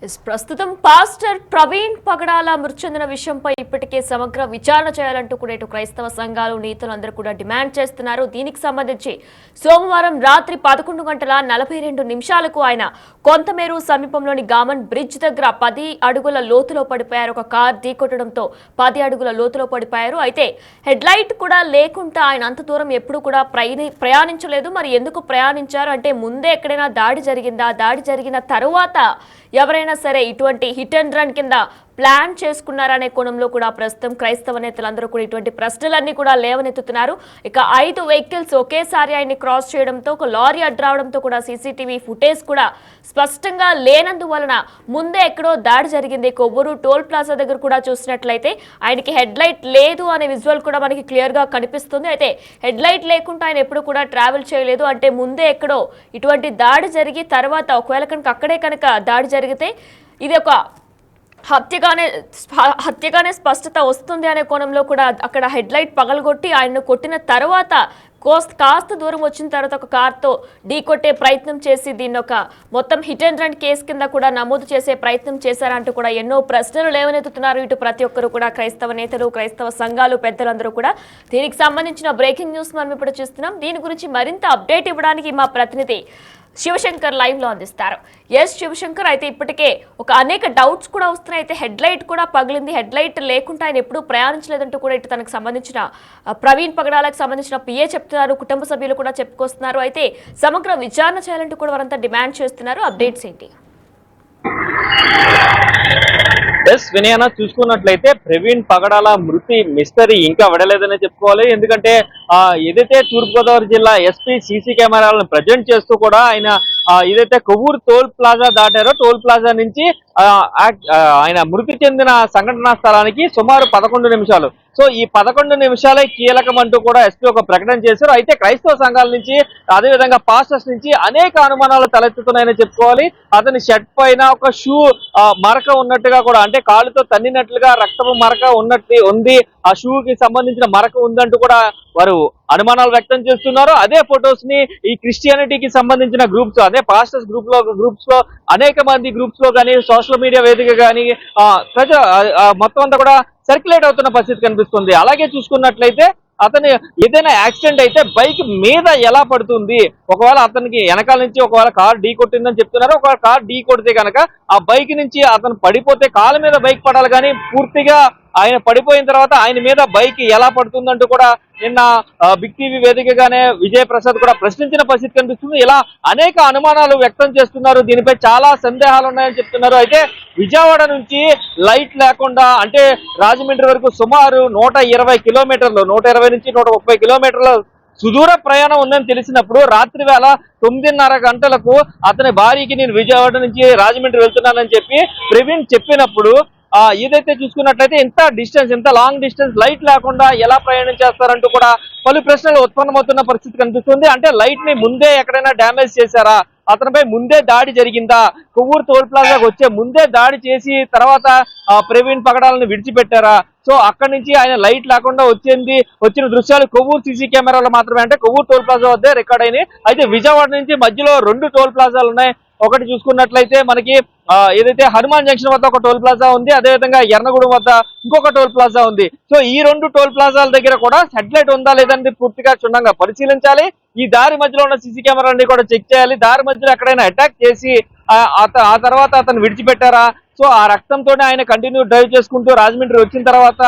ప్రస్తుతం పాస్టర్ ప్రవీణ్ పగడాల మృతి చెందిన విషయంపై ఇప్పటికే సమగ్ర విచారణ చేయాలంటూ కూడా ఇటు క్రైస్తవ సంఘాలు నేతలందరూ కూడా డిమాండ్ చేస్తున్నారు. దీనికి సంబంధించి సోమవారం రాత్రి 11:42 ఆయన కొంతమేరు సమీపంలోని గామన్ బ్రిడ్జ్ దగ్గర 10 అడుగుల లోతులో పడిపోయారు. ఒక కార్ ఢీకొట్టడంతో 10 అడుగుల లోతులో పడిపోయారు. అయితే హెడ్ లైట్ కూడా లేకుండా ఆయన అంత దూరం ఎప్పుడు కూడా ప్రయాణించలేదు. మరి ఎందుకు ప్రయాణించారు అంటే ముందే ఎక్కడైనా దాడి జరిగిందా, దాడి జరిగిన తరువాత ఎవరైనా సరే ఇటువంటి హిట్ అండ్ రన్ కింద ప్లాన్ చేసుకున్నారనే కోణంలో కూడా ప్రస్తుతం క్రైస్తవ నేతలందరూ కూడా ఇటువంటి ప్రశ్నలన్నీ కూడా లేవనెత్తుతున్నారు. ఇక 5 వెహికల్స్ ఒకేసారి ఆయన్ని క్రాస్ చేయడంతో ఒక లారీ అడ్డు రావడంతో కూడా సీసీటీవీ ఫుటేజ్ కూడా స్పష్టంగా లేనందువలన ముందే ఎక్కడో దాడి జరిగింది. కొవ్వూరు టోల్ ప్లాజా దగ్గర కూడా చూసినట్లయితే ఆయనకి హెడ్ లైట్ లేదు అనే విజువల్ కూడా మనకి క్లియర్ గా కనిపిస్తుంది. అయితే హెడ్ లైట్ లేకుండా ఆయన ఎప్పుడు కూడా ట్రావెల్ చేయలేదు. అంటే ముందే ఎక్కడో ఇటువంటి దాడి జరిగి తర్వాత ఒకవేళ కనుక అక్కడే కనుక దాడి జరిగితే ఇది ఒక హత్యగానే స్పష్టత వస్తుంది అనే కోణంలో కూడా అక్కడ హెడ్ లైట్ పగలగొట్టి ఆయన్ను కొట్టిన తర్వాత కాస్త దూరం వచ్చిన తర్వాత ఒక కార్తో ఢీకొట్టే ప్రయత్నం చేసి దీన్ని ఒక మొత్తం హిట్ అండ్ రన్ కేసు కింద కూడా నమోదు చేసే ప్రయత్నం చేశారంటూ కూడా ఎన్నో ప్రశ్నలు లేవనెత్తుతున్నారు. ఇటు ప్రతి ఒక్కరు కూడా క్రైస్తవ నేతలు, క్రైస్తవ సంఘాలు, పెద్దలందరూ కూడా దీనికి సంబంధించిన బ్రేకింగ్ న్యూస్ మనం ఇప్పుడు చూస్తున్నాం. దీని గురించి మరింత అప్డేట్ ఇవ్వడానికి మా ప్రతినిధి శివశంకర్ లైవ్ లో అందిస్తారు. ఎస్ శివశంకర్, అయితే ఇప్పటికే అనేక డౌట్స్ కూడా వస్తున్నాయి. అయితే హెడ్ లైట్ కూడా పగిలింది, హెడ్ లైట్ లేకుండా ఆయన ఎప్పుడూ ప్రయాణించలేదంటూ కూడా ఇటు తనకు సంబంధించిన ప్రవీణ్ పగడాలకు సంబంధించిన పిఏ చెప్తున్నారు, కుటుంబ సభ్యులు కూడా చెప్పుకొస్తున్నారు. అయితే సమగ్ర విచారణ చేయాలంటూ కూడా వారంతా డిమాండ్ చేస్తున్నారు. అప్డేట్స్ ఏంటి? ఎస్ వినయన, చూసుకున్నట్లయితే ప్రవీణ్ పగడాల మృతి మిస్టరీ ఇంకా విడలేదనే చెప్పుకోవాలి. ఎందుకంటే ఏదైతే తూర్పుగోదావరి జిల్లా ఎస్పీ సీసీ కెమెరాలను ప్రజెంట్ చేస్తూ కూడా ఆయన ఏదైతే కొవ్వూరు టోల్ ప్లాజా దాటారో టోల్ ప్లాజా నుంచి ఆయన మృతి చెందిన సంఘటనా స్థలానికి సుమారు 11 నిమిషాలు. సో ఈ 11 నిమిషాలే కీలకం అంటూ కూడా ఎస్పీ ఒక ప్రకటన చేశారు. అయితే క్రైస్తవ సంఘాల నుంచి, అదేవిధంగా పాస్టర్స్ నుంచి అనేక అనుమానాలు తలెత్తుతున్నాయని చెప్పుకోవాలి. అతని షర్ట్ పైన ఒక షూ మరక ఉన్నట్టుగా కూడా, అంటే కాలుతో తన్నినట్లుగా రక్తపు మరక ఉన్నట్టు ఉంది, ఆ షూకి సంబంధించిన మరక ఉందంటూ కూడా వారు అనుమానాలు వ్యక్తం చేస్తున్నారు. అదే ఫొటోస్ ని ఈ క్రిస్టియానిటీకి సంబంధించిన గ్రూప్స్, అదే పాస్టర్స్ గ్రూప్స్ లో అనేక మంది గ్రూప్స్ లో కానీ, సోషల్ మీడియా వేదిక కానీ మొత్తం అంతా కూడా సర్క్యులేట్ అవుతున్న పరిస్థితి కనిపిస్తుంది. అలాగే చూసుకున్నట్లయితే అతను ఏదైనా యాక్సిడెంట్ అయితే బైక్ మీద ఎలా పడుతుంది, ఒకవేళ అతనికి వెనకాల నుంచి ఒకవేళ కార్ ఢీ కొట్టిందని చెప్తున్నారు. ఒకవేళ కార్ ఢీ కొడితే కనుక ఆ బైక్ నుంచి అతను పడిపోతే కాళ్ళ మీద బైక్ పడాలి, కానీ పూర్తిగా ఆయన పడిపోయిన తర్వాత ఆయన మీద బైక్ ఎలా పడుతుందంటూ కూడా నిన్న బిగ్ టీవీ వేదికగానే విజయ్ ప్రసాద్ కూడా ప్రశ్నించిన పరిస్థితి కనిపిస్తుంది. ఇలా అనేక అనుమానాలు వ్యక్తం చేస్తున్నారు. దీనిపై చాలా సందేహాలు ఉన్నాయని చెప్తున్నారు. అయితే విజయవాడ నుంచి లైట్ లేకుండా, అంటే రాజమండ్రి వరకు సుమారు 120 కిలోమీటర్లు, 120 నుంచి 130 కిలోమీటర్ల సుదూర ప్రయాణం ఉందని తెలిసినప్పుడు రాత్రి వేళ 9:30 గంటలకు అతని భార్యకి నేను విజయవాడ నుంచి రాజమండ్రి వెళ్తున్నానని చెప్పి ప్రవీణ్ చెప్పినప్పుడు ఏదైతే చూసుకున్నట్లయితే ఇంత లాంగ్ డిస్టెన్స్ లైట్ లేకుండా ఎలా ప్రయాణం చేస్తారంటూ కూడా పలు ప్రశ్నలు ఉత్పన్నమవుతున్న పరిస్థితి కనిపిస్తుంది. అంటే లైట్ ని ముందే ఎక్కడైనా డ్యామేజ్ చేశారా, అతనిపై ముందే దాడి జరిగిందా, కొవ్వూరు టోల్ ప్లాజాకు వచ్చే ముందే దాడి చేసి తర్వాత ప్రవీణ్ పగడాలను విడిచిపెట్టారా? సో అక్కడి నుంచి ఆయన లైట్ లేకుండా వచ్చిన దృశ్యాలు కొవ్వూరు సీసీ కెమెరాలో మాత్రమే, అంటే కొవ్వూరు టోల్ ప్లాజా వద్దే రికార్డ్ అయినాయి. అయితే విజయవాడ నుంచి మధ్యలో 2 టోల్ ప్లాజాలు ఉన్నాయి. ఒకటి చూసుకున్నట్లయితే మనకి ఏదైతే హనుమాన్ జంక్షన్ వద్ద ఒక టోల్ ప్లాజా ఉంది, అదేవిధంగా ఎర్నగూడెం వద్ద ఇంకొక టోల్ ప్లాజా ఉంది. సో ఈ 2 టోల్ ప్లాజాల దగ్గర కూడా హెడ్ లైట్ ఉందా లేదంటే పూర్తిగా క్షుణ్ణంగా పరిశీలించాలి. ఈ దారి మధ్యలో ఉన్న సీసీ కెమెరాలని కూడా చెక్ చేయాలి. దారి మధ్యలో ఎక్కడైనా అటాక్ చేసి ఆ తర్వాత అతను విడిచిపెట్టారా? సో ఆ రక్తంతోనే ఆయన కంటిన్యూ డ్రైవ్ చేసుకుంటూ రాజమండ్రి వచ్చిన తర్వాత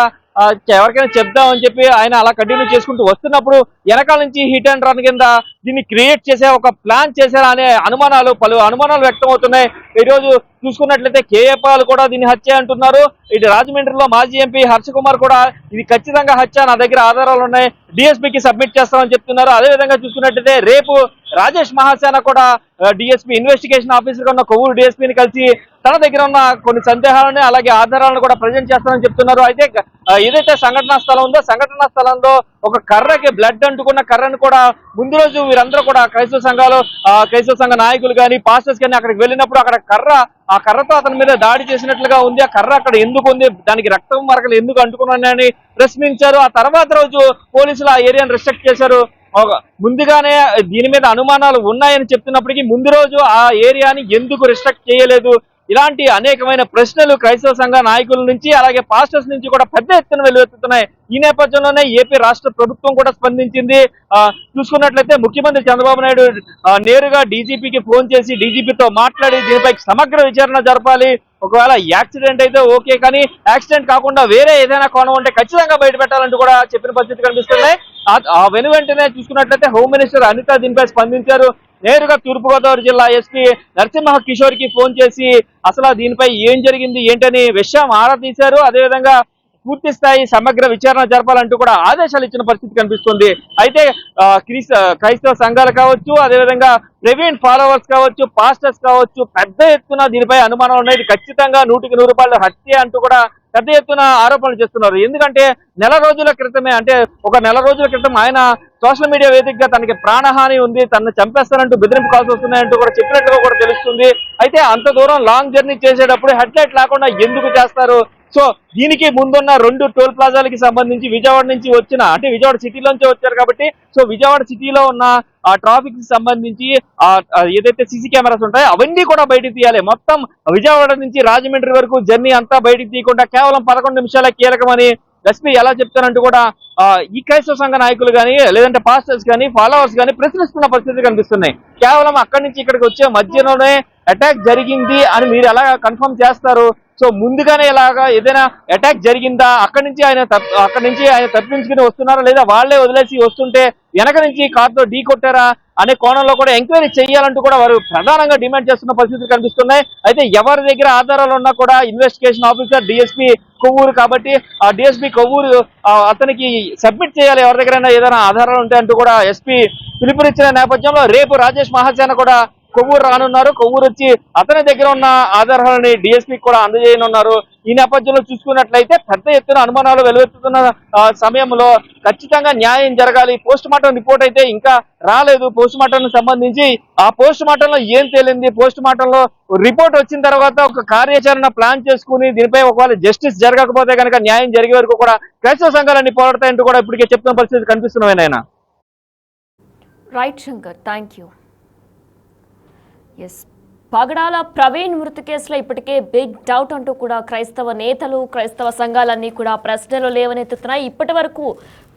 ఎవరికైనా చెప్దామని చెప్పి ఆయన అలా కంటిన్యూ చేసుకుంటూ వస్తున్నప్పుడు వెనకాల నుంచి హిట్ అండ్ రన్ కింద దీన్ని క్రియేట్ చేసే ఒక ప్లాన్ చేశారా అనే పలు అనుమానాలు వ్యక్తం అవుతున్నాయి. ఈరోజు చూసుకున్నట్లయితే కేఏపాల్ కూడా దీన్ని హత్య అంటున్నారు. ఇటు రాజమండ్రిలో మాజీ ఎంపీ హర్ష కుమార్ కూడా ఇది ఖచ్చితంగా హత్య, నా దగ్గర ఆధారాలు ఉన్నాయి, డిఎస్పీకి సబ్మిట్ చేస్తామని చెప్తున్నారు. అదేవిధంగా చూసుకున్నట్లయితే రేపు రాజేష్ మహాసేన కూడా డిఎస్పీ ఇన్వెస్టిగేషన్ ఆఫీసర్ ఉన్న కొవ్వూరు డిఎస్పీని కలిసి తన దగ్గర ఉన్న కొన్ని సందేహాలను అలాగే ఆధారాలను కూడా ప్రజెంట్ చేస్తామని చెప్తున్నారు. అయితే ఏదైతే సంఘటనా స్థలం ఉందో సంఘటనా స్థలంలో ఒక కర్రకి బ్లడ్ అంటుకున్న కర్రను కూడా ముందు రోజు వీరందరూ కూడా క్రైస్తవ సంఘ నాయకులు కానీ పాస్టర్స్ కానీ అక్కడికి వెళ్ళినప్పుడు అక్కడ ఆ కర్రతో అతని మీద దాడి చేసినట్లుగా ఉంది. ఆ కర్ర అక్కడ ఎందుకు ఉంది, దానికి రక్తం మరకలు ఎందుకు అంటుకున్నాయని ప్రశ్నించారు. ఆ తర్వాత రోజు పోలీసులు ఆ ఏరియాను రిస్ట్రిక్ట్ చేశారు. ముందుగానే దీని మీద అనుమానాలు ఉన్నాయని చెప్తున్నప్పటికీ ముందు రోజు ఆ ఏరియాని ఎందుకు రిస్ట్రిక్ట్ చేయలేదు, ఇలాంటి అనేకమైన ప్రశ్నలు క్రైస్తవ సంఘ నాయకుల నుంచి అలాగే పాస్టర్స్ నుంచి కూడా పెద్ద ఎత్తున వెలువెత్తుతున్నాయి. ఈ నేపథ్యంలోనే ఏపీ రాష్ట్ర ప్రభుత్వం కూడా స్పందించింది. చూసుకున్నట్లయితే ముఖ్యమంత్రి చంద్రబాబు నాయుడు నేరుగా డీజీపీకి ఫోన్ చేసి డీజీపీతో మాట్లాడి దీనిపై సమగ్ర విచారణ జరపాలి. ఒకవేళ యాక్సిడెంట్ అయితే ఓకే, కానీ యాక్సిడెంట్ కాకుండా వేరే ఏదైనా కోణం ఉంటే ఖచ్చితంగా బయట పెట్టాలంటూ కూడా చెప్పిన పరిస్థితి కనిపిస్తున్నాయి. ఆ వెంటనే చూసుకున్నట్లయితే హోమ్ మినిస్టర్ అనిత దీనిపై స్పందించారు. నేరుగా తూర్పుగోదావరి జిల్లా ఎస్పీ నరసింహ కిషోర్ కి ఫోన్ చేసి అసలు దీనిపై ఏం జరిగింది ఏంటని విషయం ఆరా తీశారు. అదేవిధంగా పూర్తి స్థాయి సమగ్ర విచారణ జరపాలంటూ కూడా ఆదేశాలు ఇచ్చిన పరిస్థితి కనిపిస్తుంది. అయితే క్రైస్తవ సంఘాలు కావచ్చు, అదేవిధంగా ప్రవీణ్ ఫాలోవర్స్ కావచ్చు, పాస్టర్స్ కావచ్చు, పెద్ద ఎత్తున దీనిపై అనుమానం అనేది ఖచ్చితంగా 100% హత్య అంటూ కూడా పెద్ద ఎత్తున ఆరోపణలు చేస్తున్నారు. ఎందుకంటే నెల రోజుల క్రితం ఆయన సోషల్ మీడియా వేదికగా తనకి ప్రాణహాని ఉంది, తనను చంపేస్తానంటూ బెదిరింపు కాల్స్ వస్తున్నాయంటూ కూడా చెప్పినట్టుగా కూడా తెలుస్తుంది. అయితే అంత దూరం లాంగ్ జర్నీ చేసేటప్పుడు హెడ్లైట్ లేకుండా ఎందుకు చేస్తారు? సో దీనికి ముందున్న 2 టోల్ ప్లాజాలకి సంబంధించి విజయవాడ నుంచి అంటే విజయవాడ సిటీలోంచి వచ్చారు కాబట్టి సో విజయవాడ సిటీలో ఉన్న ఆ ట్రాఫిక్ కి సంబంధించి ఏదైతే సీసీ కెమెరాస్ ఉంటాయో అవన్నీ కూడా బయటకు తీయాలి. మొత్తం విజయవాడ నుంచి రాజమండ్రి వరకు జర్నీ అంతా బయటకు తీయకుండా కేవలం 11 నిమిషాల కీలకమని ఎస్పీ ఎలా చెప్తారంటూ కూడా ఈ క్రైస్తవ సంఘ నాయకులు కానీ లేదంటే పాస్టర్స్ కానీ ఫాలోవర్స్ కానీ ప్రశ్నిస్తున్న పరిస్థితి కనిపిస్తున్నాయి. కేవలం అక్కడి నుంచి ఇక్కడికి వచ్చే మధ్యలోనే అటాక్ జరిగింది అని మీరు ఎలా కన్ఫర్మ్ చేస్తారు? సో ముందుగానే ఇలాగా ఏదైనా అటాక్ జరిగిందా? అక్కడి నుంచి ఆయన తప్పించుకుని వస్తున్నారా, లేదా వాళ్లే వదిలేసి వస్తుంటే వెనక నుంచి కార్తో ఢీ కొట్టారా అనే కోణంలో కూడా ఎంక్వైరీ చేయాలంటూ కూడా వారు ప్రధానంగా డిమాండ్ చేస్తున్న పరిస్థితులు కనిపిస్తున్నాయి. అయితే ఎవరి దగ్గర ఆధారాలు ఉన్నా కూడా ఇన్వెస్టిగేషన్ ఆఫీసర్ డిఎస్పీ కొవ్వూరు కాబట్టి ఆ డిఎస్పీ కొవ్వూరు అతనికి సబ్మిట్ చేయాలి ఎవరి దగ్గరైనా ఏదైనా ఆధారాలు ఉంటే అంటూ కూడా ఎస్పీ పిలుపునిచ్చిన నేపథ్యంలో రేపు రాజేష్ మహాసేన కూడా కొవ్వూరు రానున్నారు. కొవ్వూరు వచ్చి అతని దగ్గర ఉన్న ఆధారాలని డిఎస్పీకి కూడా అందజేయనున్నారు. ఈ నేపథ్యంలో చూసుకున్నట్లయితే పెద్ద ఎత్తున అనుమానాలు వెలువెత్తుతున్న సమయంలో ఖచ్చితంగా న్యాయం జరగాలి. పోస్ట్ మార్టం రిపోర్ట్ అయితే ఇంకా రాలేదు. పోస్ట్ మార్టం సంబంధించి ఆ పోస్ట్ మార్టంలో ఏం తేలింది, పోస్ట్ మార్టంలో రిపోర్ట్ వచ్చిన తర్వాత ఒక కార్యాచరణ ప్లాన్ చేసుకుని దీనిపై ఒకవేళ జస్టిస్ జరగకపోతే కనుక న్యాయం జరిగే వరకు కూడా క్రైస్తవ సంఘాలన్నీ పోరాడతాయంటూ కూడా ఇప్పటికే చెప్తున్న పరిస్థితి కనిపిస్తున్నాయి. నాయన right Shankar, thank you. Yes, Pagadala Praveen మృతి కేసులో ఇప్పటికే బిగ్ డౌట్ అంటూ కూడా క్రైస్తవ నేతలు, క్రైస్తవ సంఘాలన్నీ కూడా ప్రశ్నలు లేవనెత్తుతున్నాయి. ఇప్పటి వరకు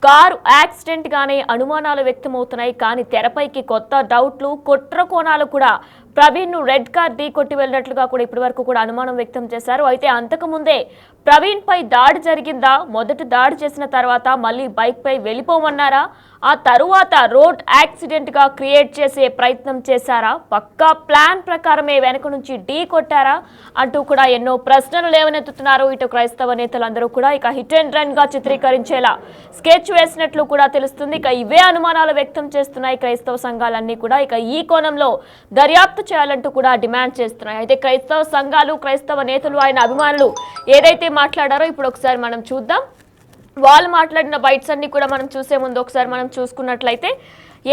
కారు యాక్సిడెంట్ గానే అనుమానాలు వ్యక్తమవుతున్నాయి. కానీ తెరపైకి కొత్త డౌట్లు, కుట్ర కోణాలు కూడా ప్రవీణ్ ను రెడ్ కార్ ఢీ కొట్టి వెళ్ళినట్లుగా కూడా ఇప్పటి వరకు కూడా అనుమానం వ్యక్తం చేశారు. అయితే అంతకు ముందే ప్రవీణ్ పై దాడి జరిగిందా, మొదటి దాడి చేసిన తర్వాత మళ్ళీ బైక్ పై వెళ్ళిపోమన్నారా, ఆ తరువాత రోడ్ యాక్సిడెంట్ గా క్రియేట్ చేసే ప్రయత్నం చేశారా, పక్కా ప్లాన్ ప్రకారమే వెనక నుంచి ఢీ కొట్టారా అంటూ కూడా ఎన్నో ప్రశ్నలు లేవనెత్తుతున్నారు ఇటు క్రైస్తవ నేతలందరూ కూడా. ఇక హిట్ అండ్ రన్ గా చిత్రీకరించేలా స్కెచ్ వేసినట్లు కూడా తెలుస్తుంది. ఇక ఇవే అనుమానాలు వ్యక్తం చేస్తున్నాయి క్రైస్తవ సంఘాలన్నీ కూడా. ఇక ఈ కోణంలో దర్యాప్తు చేయాలంటూ కూడా డిమాండ్ చేస్తున్నాయి. అయితే క్రైస్తవ సంఘాలు, క్రైస్తవ నేతలు, ఆయన అభిమానులు ఏదైతే మాట్లాడారో ఇప్పుడు ఒకసారి మనం చూద్దాం. వాళ్ళు మాట్లాడిన బైట్స్ అన్ని కూడా మనం చూసే ముందు ఒకసారి మనం చూసుకున్నట్లయితే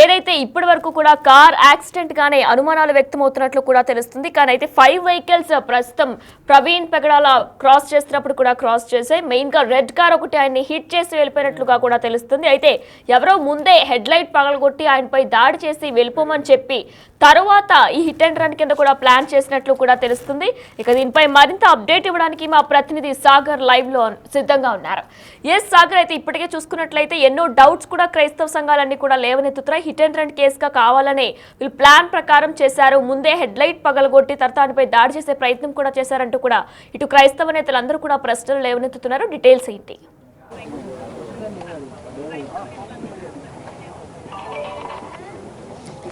ఏదైతే ఇప్పటి వరకు కూడా కార్ యాక్సిడెంట్ గానే అనుమానాలు వ్యక్తమవుతున్నట్లు కూడా తెలుస్తుంది. కానీ అయితే 5 వెహికల్స్ ప్రస్తుతం ప్రవీణ్ పగడాల క్రాస్ చేస్తున్నప్పుడు కూడా క్రాస్ చేసే మెయిన్ గా రెడ్ కార్ ఒకటి ఆయన్ని హిట్ చేసి వెళ్ళిపోయినట్లుగా కూడా తెలుస్తుంది. అయితే ఎవరో ముందే హెడ్ లైట్ పగలగొట్టి ఆయనపై దాడి చేసి వెళ్ళిపోమని చెప్పి తరువాత ఈ హిట్ అండ్ రన్ కింద కూడా ప్లాన్ చేసినట్లు కూడా తెలుస్తుంది. ఇక దీనిపై మరింత అప్డేట్ ఇవ్వడానికి మా ప్రతినిధి సాగర్ లైవ్ లో సిద్ధంగా ఉన్నారు. ఎస్ సాగర్, అయితే ఇప్పటికే చూసుకున్నట్లయితే ఎన్నో డౌట్స్ కూడా క్రైస్తవ సంఘాలన్నీ కూడా లేవనెత్తుతున్నాయి. హిట్ అండ్ రన్ కేసుగా కావాలనే వీళ్ళు ప్లాన్ ప్రకారం చేశారు, ముందే హెడ్ లైట్ పగలగొట్టి తర్వాత ఆయనపై దాడి చేసే ప్రయత్నం కూడా చేశారంటూ కూడా ఇటు క్రైస్తవ నేతలందరూ కూడా ప్రశ్నలు లేవనెత్తుతున్నారు. డీటెయిల్స్ ఏంటి?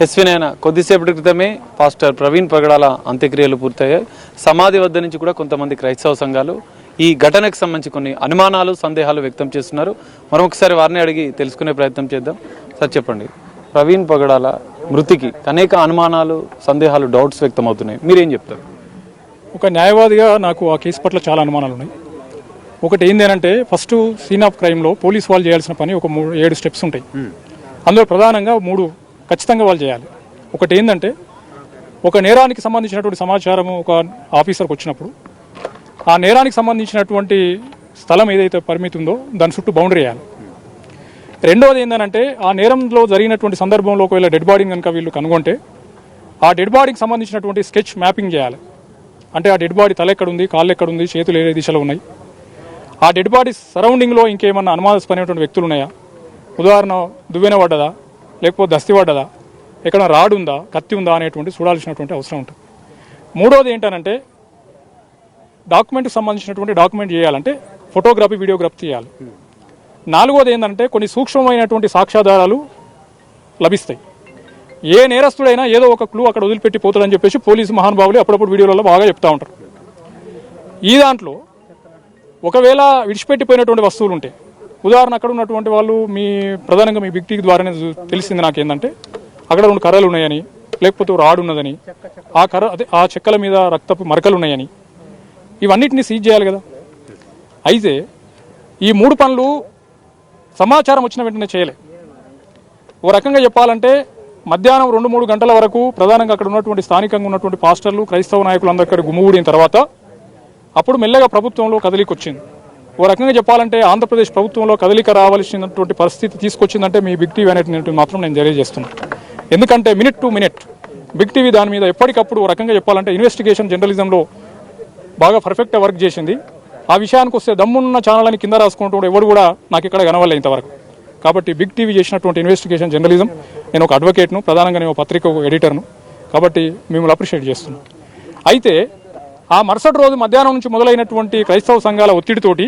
ఎస్వినైనా కొద్దిసేపటి క్రితమే పాస్టర్ ప్రవీణ్ పగడాల అంత్యక్రియలు పూర్తయ్యాయి. సమాధి వద్ద నుంచి కూడా కొంతమంది క్రైస్తవ సంఘాలు ఈ ఘటనకు సంబంధించి కొన్ని అనుమానాలు, సందేహాలు వ్యక్తం చేస్తున్నారు. మరొకసారి వారిని అడిగి తెలుసుకునే ప్రయత్నం చేద్దాం. సార్ చెప్పండి, ప్రవీణ్ పగడాల మృతికి అనేక అనుమానాలు, సందేహాలు, డౌట్స్ వ్యక్తం అవుతున్నాయి, మీరేం చెప్తారు? ఒక న్యాయవాదిగా నాకు ఆ కేసు పట్ల చాలా అనుమానాలు ఉన్నాయి. ఒకటి ఏంటంటే ఫస్ట్ సీన్ ఆఫ్ క్రైమ్లో పోలీస్ వాళ్ళు చేయాల్సిన పని ఒక 7 స్టెప్స్ ఉంటాయి. అందులో ప్రధానంగా 3 ఖచ్చితంగా వాళ్ళు చేయాలి. ఒకటి ఏంటంటే ఒక నేరానికి సంబంధించినటువంటి సమాచారము ఒక ఆఫీసర్కి వచ్చినప్పుడు ఆ నేరానికి సంబంధించినటువంటి స్థలం ఏదైతే పరిమితి ఉందో దాని చుట్టూ బౌండరీ వేయాలి. రెండవది ఏంటంటే ఆ నేరంలో జరిగినటువంటి సందర్భంలో ఒకవేళ డెడ్ బాడీని కనుక వీళ్ళు కనుగొంటే ఆ డెడ్ బాడీకి సంబంధించినటువంటి స్కెచ్ మ్యాపింగ్ చేయాలి. అంటే ఆ డెడ్ బాడీ తల ఎక్కడుంది, కాళ్ళు ఎక్కడుంది, చేతులు ఏ దిశలో ఉన్నాయి, ఆ డెడ్ బాడీ సరౌండింగ్లో ఇంకేమన్నా అనుమానాస్పదమైనటువంటి వ్యక్తులు ఉన్నాయా, ఉదాహరణ దువ్వెన పడ్డదా, లేకపోతే దస్తి పడ్డదా, ఎక్కడ రాడు ఉందా, కత్తి ఉందా అనేటువంటి చూడాల్సినటువంటి అవసరం ఉంటుంది. మూడోది ఏంటంటే డాక్యుమెంట్కి సంబంధించినటువంటి డాక్యుమెంట్ చేయాలంటే ఫోటోగ్రఫీ, వీడియోగ్రఫీ చేయాలి. నాలుగోది ఏంటంటే కొన్ని సూక్ష్మమైనటువంటి సాక్ష్యాధారాలు లభిస్తాయి. ఏ నేరస్తుడైనా ఏదో ఒక క్లూ అక్కడ వదిలిపెట్టి పోతాడని చెప్పేసి పోలీసు మహానుభావులు అప్పుడప్పుడు వీడియోలలో బాగా చెప్తూ ఉంటారు. ఈ దాంట్లో ఒకవేళ విడిచిపెట్టిపోయినటువంటి వస్తువులు ఉంటాయి, ఉదాహరణ అక్కడ ఉన్నటువంటి వాళ్ళు ప్రధానంగా మీ బిగ్ టీ ద్వారానే తెలిసింది నాకు ఏంటంటే అక్కడ 2 కర్రలు ఉన్నాయని, లేకపోతే రాడు ఉన్నదని, ఆ చెక్కల మీద రక్తపు మరకలు ఉన్నాయని, ఇవన్నిటిని సీజ్ చేయాలి కదా. అయితే ఈ 3 పనులు సమాచారం వచ్చిన వెంటనే చేయలే. ఓ రకంగా చెప్పాలంటే మధ్యాహ్నం 2-3 గంటల వరకు ప్రధానంగా అక్కడ ఉన్నటువంటి స్థానికంగా ఉన్నటువంటి పాస్టర్లు, క్రైస్తవ నాయకులు అందరూ అక్కడ గుమ్ముగూడిన తర్వాత అప్పుడు మెల్లగా ప్రభుత్వంలో కదలిక వచ్చింది. ఓ రకంగా చెప్పాలంటే ఆంధ్రప్రదేశ్ ప్రభుత్వంలో కదలిక రావాల్సినటువంటి పరిస్థితి తీసుకొచ్చిందంటే మీ బిగ్ టీవీ అనేటువంటి మాత్రం నేను తెలియజేస్తున్నాను. ఎందుకంటే minute to minute big TV దాని మీద ఎప్పటికప్పుడు ఓ రకంగా చెప్పాలంటే ఇన్వెస్టిగేషన్ జర్నలిజంలో బాగా పర్ఫెక్ట్గా వర్క్ చేసింది. ఆ విషయానికి వస్తే దమ్మున్న ఛానల్ అని కింద రాసుకుంటూ ఎవరు కూడా నాకు ఇక్కడ కనవలే ఇంతవరకు. కాబట్టి బిగ్ టీవీ చేసినటువంటి ఇన్వెస్టిగేషన్ జర్నలిజం, నేను ఒక అడ్వకేట్ను, ప్రధానంగా నేను పత్రిక ఎడిటర్ను, కాబట్టి మిమ్మల్ని అప్రిషియేట్ చేస్తున్నాను. అయితే ఆ మరుసటి రోజు మధ్యాహ్నం నుంచి మొదలైనటువంటి క్రైస్తవ సంఘాల ఒత్తిడితోటి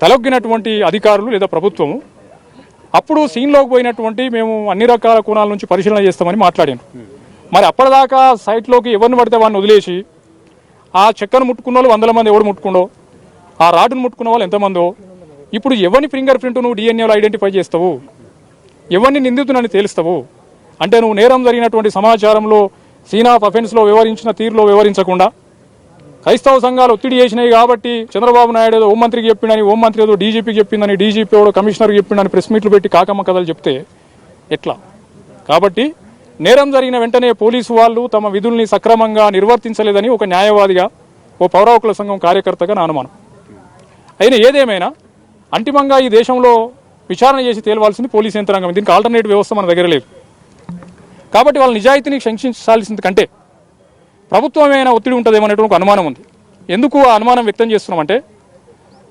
తలొగ్గినటువంటి అధికారులు లేదా ప్రభుత్వము అప్పుడు సీన్లోకి పోయినటువంటి మేము అన్ని రకాల కోణాల నుంచి పరిశీలన చేస్తామని మాట్లాడాను. మరి అప్పటిదాకా సైట్లోకి ఎవరిని పడితే వాడిని వదిలేసి ఆ చెక్కను ముట్టుకున్న వాళ్ళు 100 మంది ఎవరు ముట్టుకుండో, ఆ రాడ్డును ముట్టుకున్న వాళ్ళు ఎంతమందో, ఇప్పుడు ఎవరిని ఫింగర్ ప్రింట్ నువ్వు డిఎన్ఏలో ఐడెంటిఫై చేస్తావు, ఎవరిని నిందితునని తేలుస్తావు అంటే నువ్వు నేరం జరిగినటువంటి సమాచారంలో సీన్ ఆఫ్ అఫెన్స్లో వివరించిన తీరులో వివరించకుండా క్రైస్తవ సంఘాలు ఒత్తిడి చేసినాయి కాబట్టి చంద్రబాబు నాయుడు ఏదో హోంమంత్రికి చెప్పిండని, హోంమంత్రి ఏదో డీజీపీకి చెప్పిందని, డీజీపీ ఏదో కమిషనర్కి చెప్పిండని ప్రెస్ మీట్లు పెట్టి కాకమ్మ కథలు చెప్తే ఎట్లా? కాబట్టి నేరం జరిగిన వెంటనే పోలీసు వాళ్ళు తమ విధుల్ని సక్రమంగా నిర్వర్తించలేదని ఒక న్యాయవాదిగా, ఓ పౌర హక్కుల సంఘం కార్యకర్తగా నా అనుమానం. అయినా ఏదేమైనా అంతిమంగా ఈ దేశంలో విచారణ చేసి తేలవాల్సింది పోలీసు యంత్రాంగం. దీనికి ఆల్టర్నేటివ్ వ్యవస్థ మన దగ్గర లేదు. కాబట్టి వాళ్ళ నిజాయితీని శంకించాల్సింది కంటే ప్రభుత్వమైన ఒత్తిడి ఉంటుందేమో అనేటువంటి ఒక అనుమానం ఉంది. ఎందుకు ఆ అనుమానం వ్యక్తం చేస్తున్నామంటే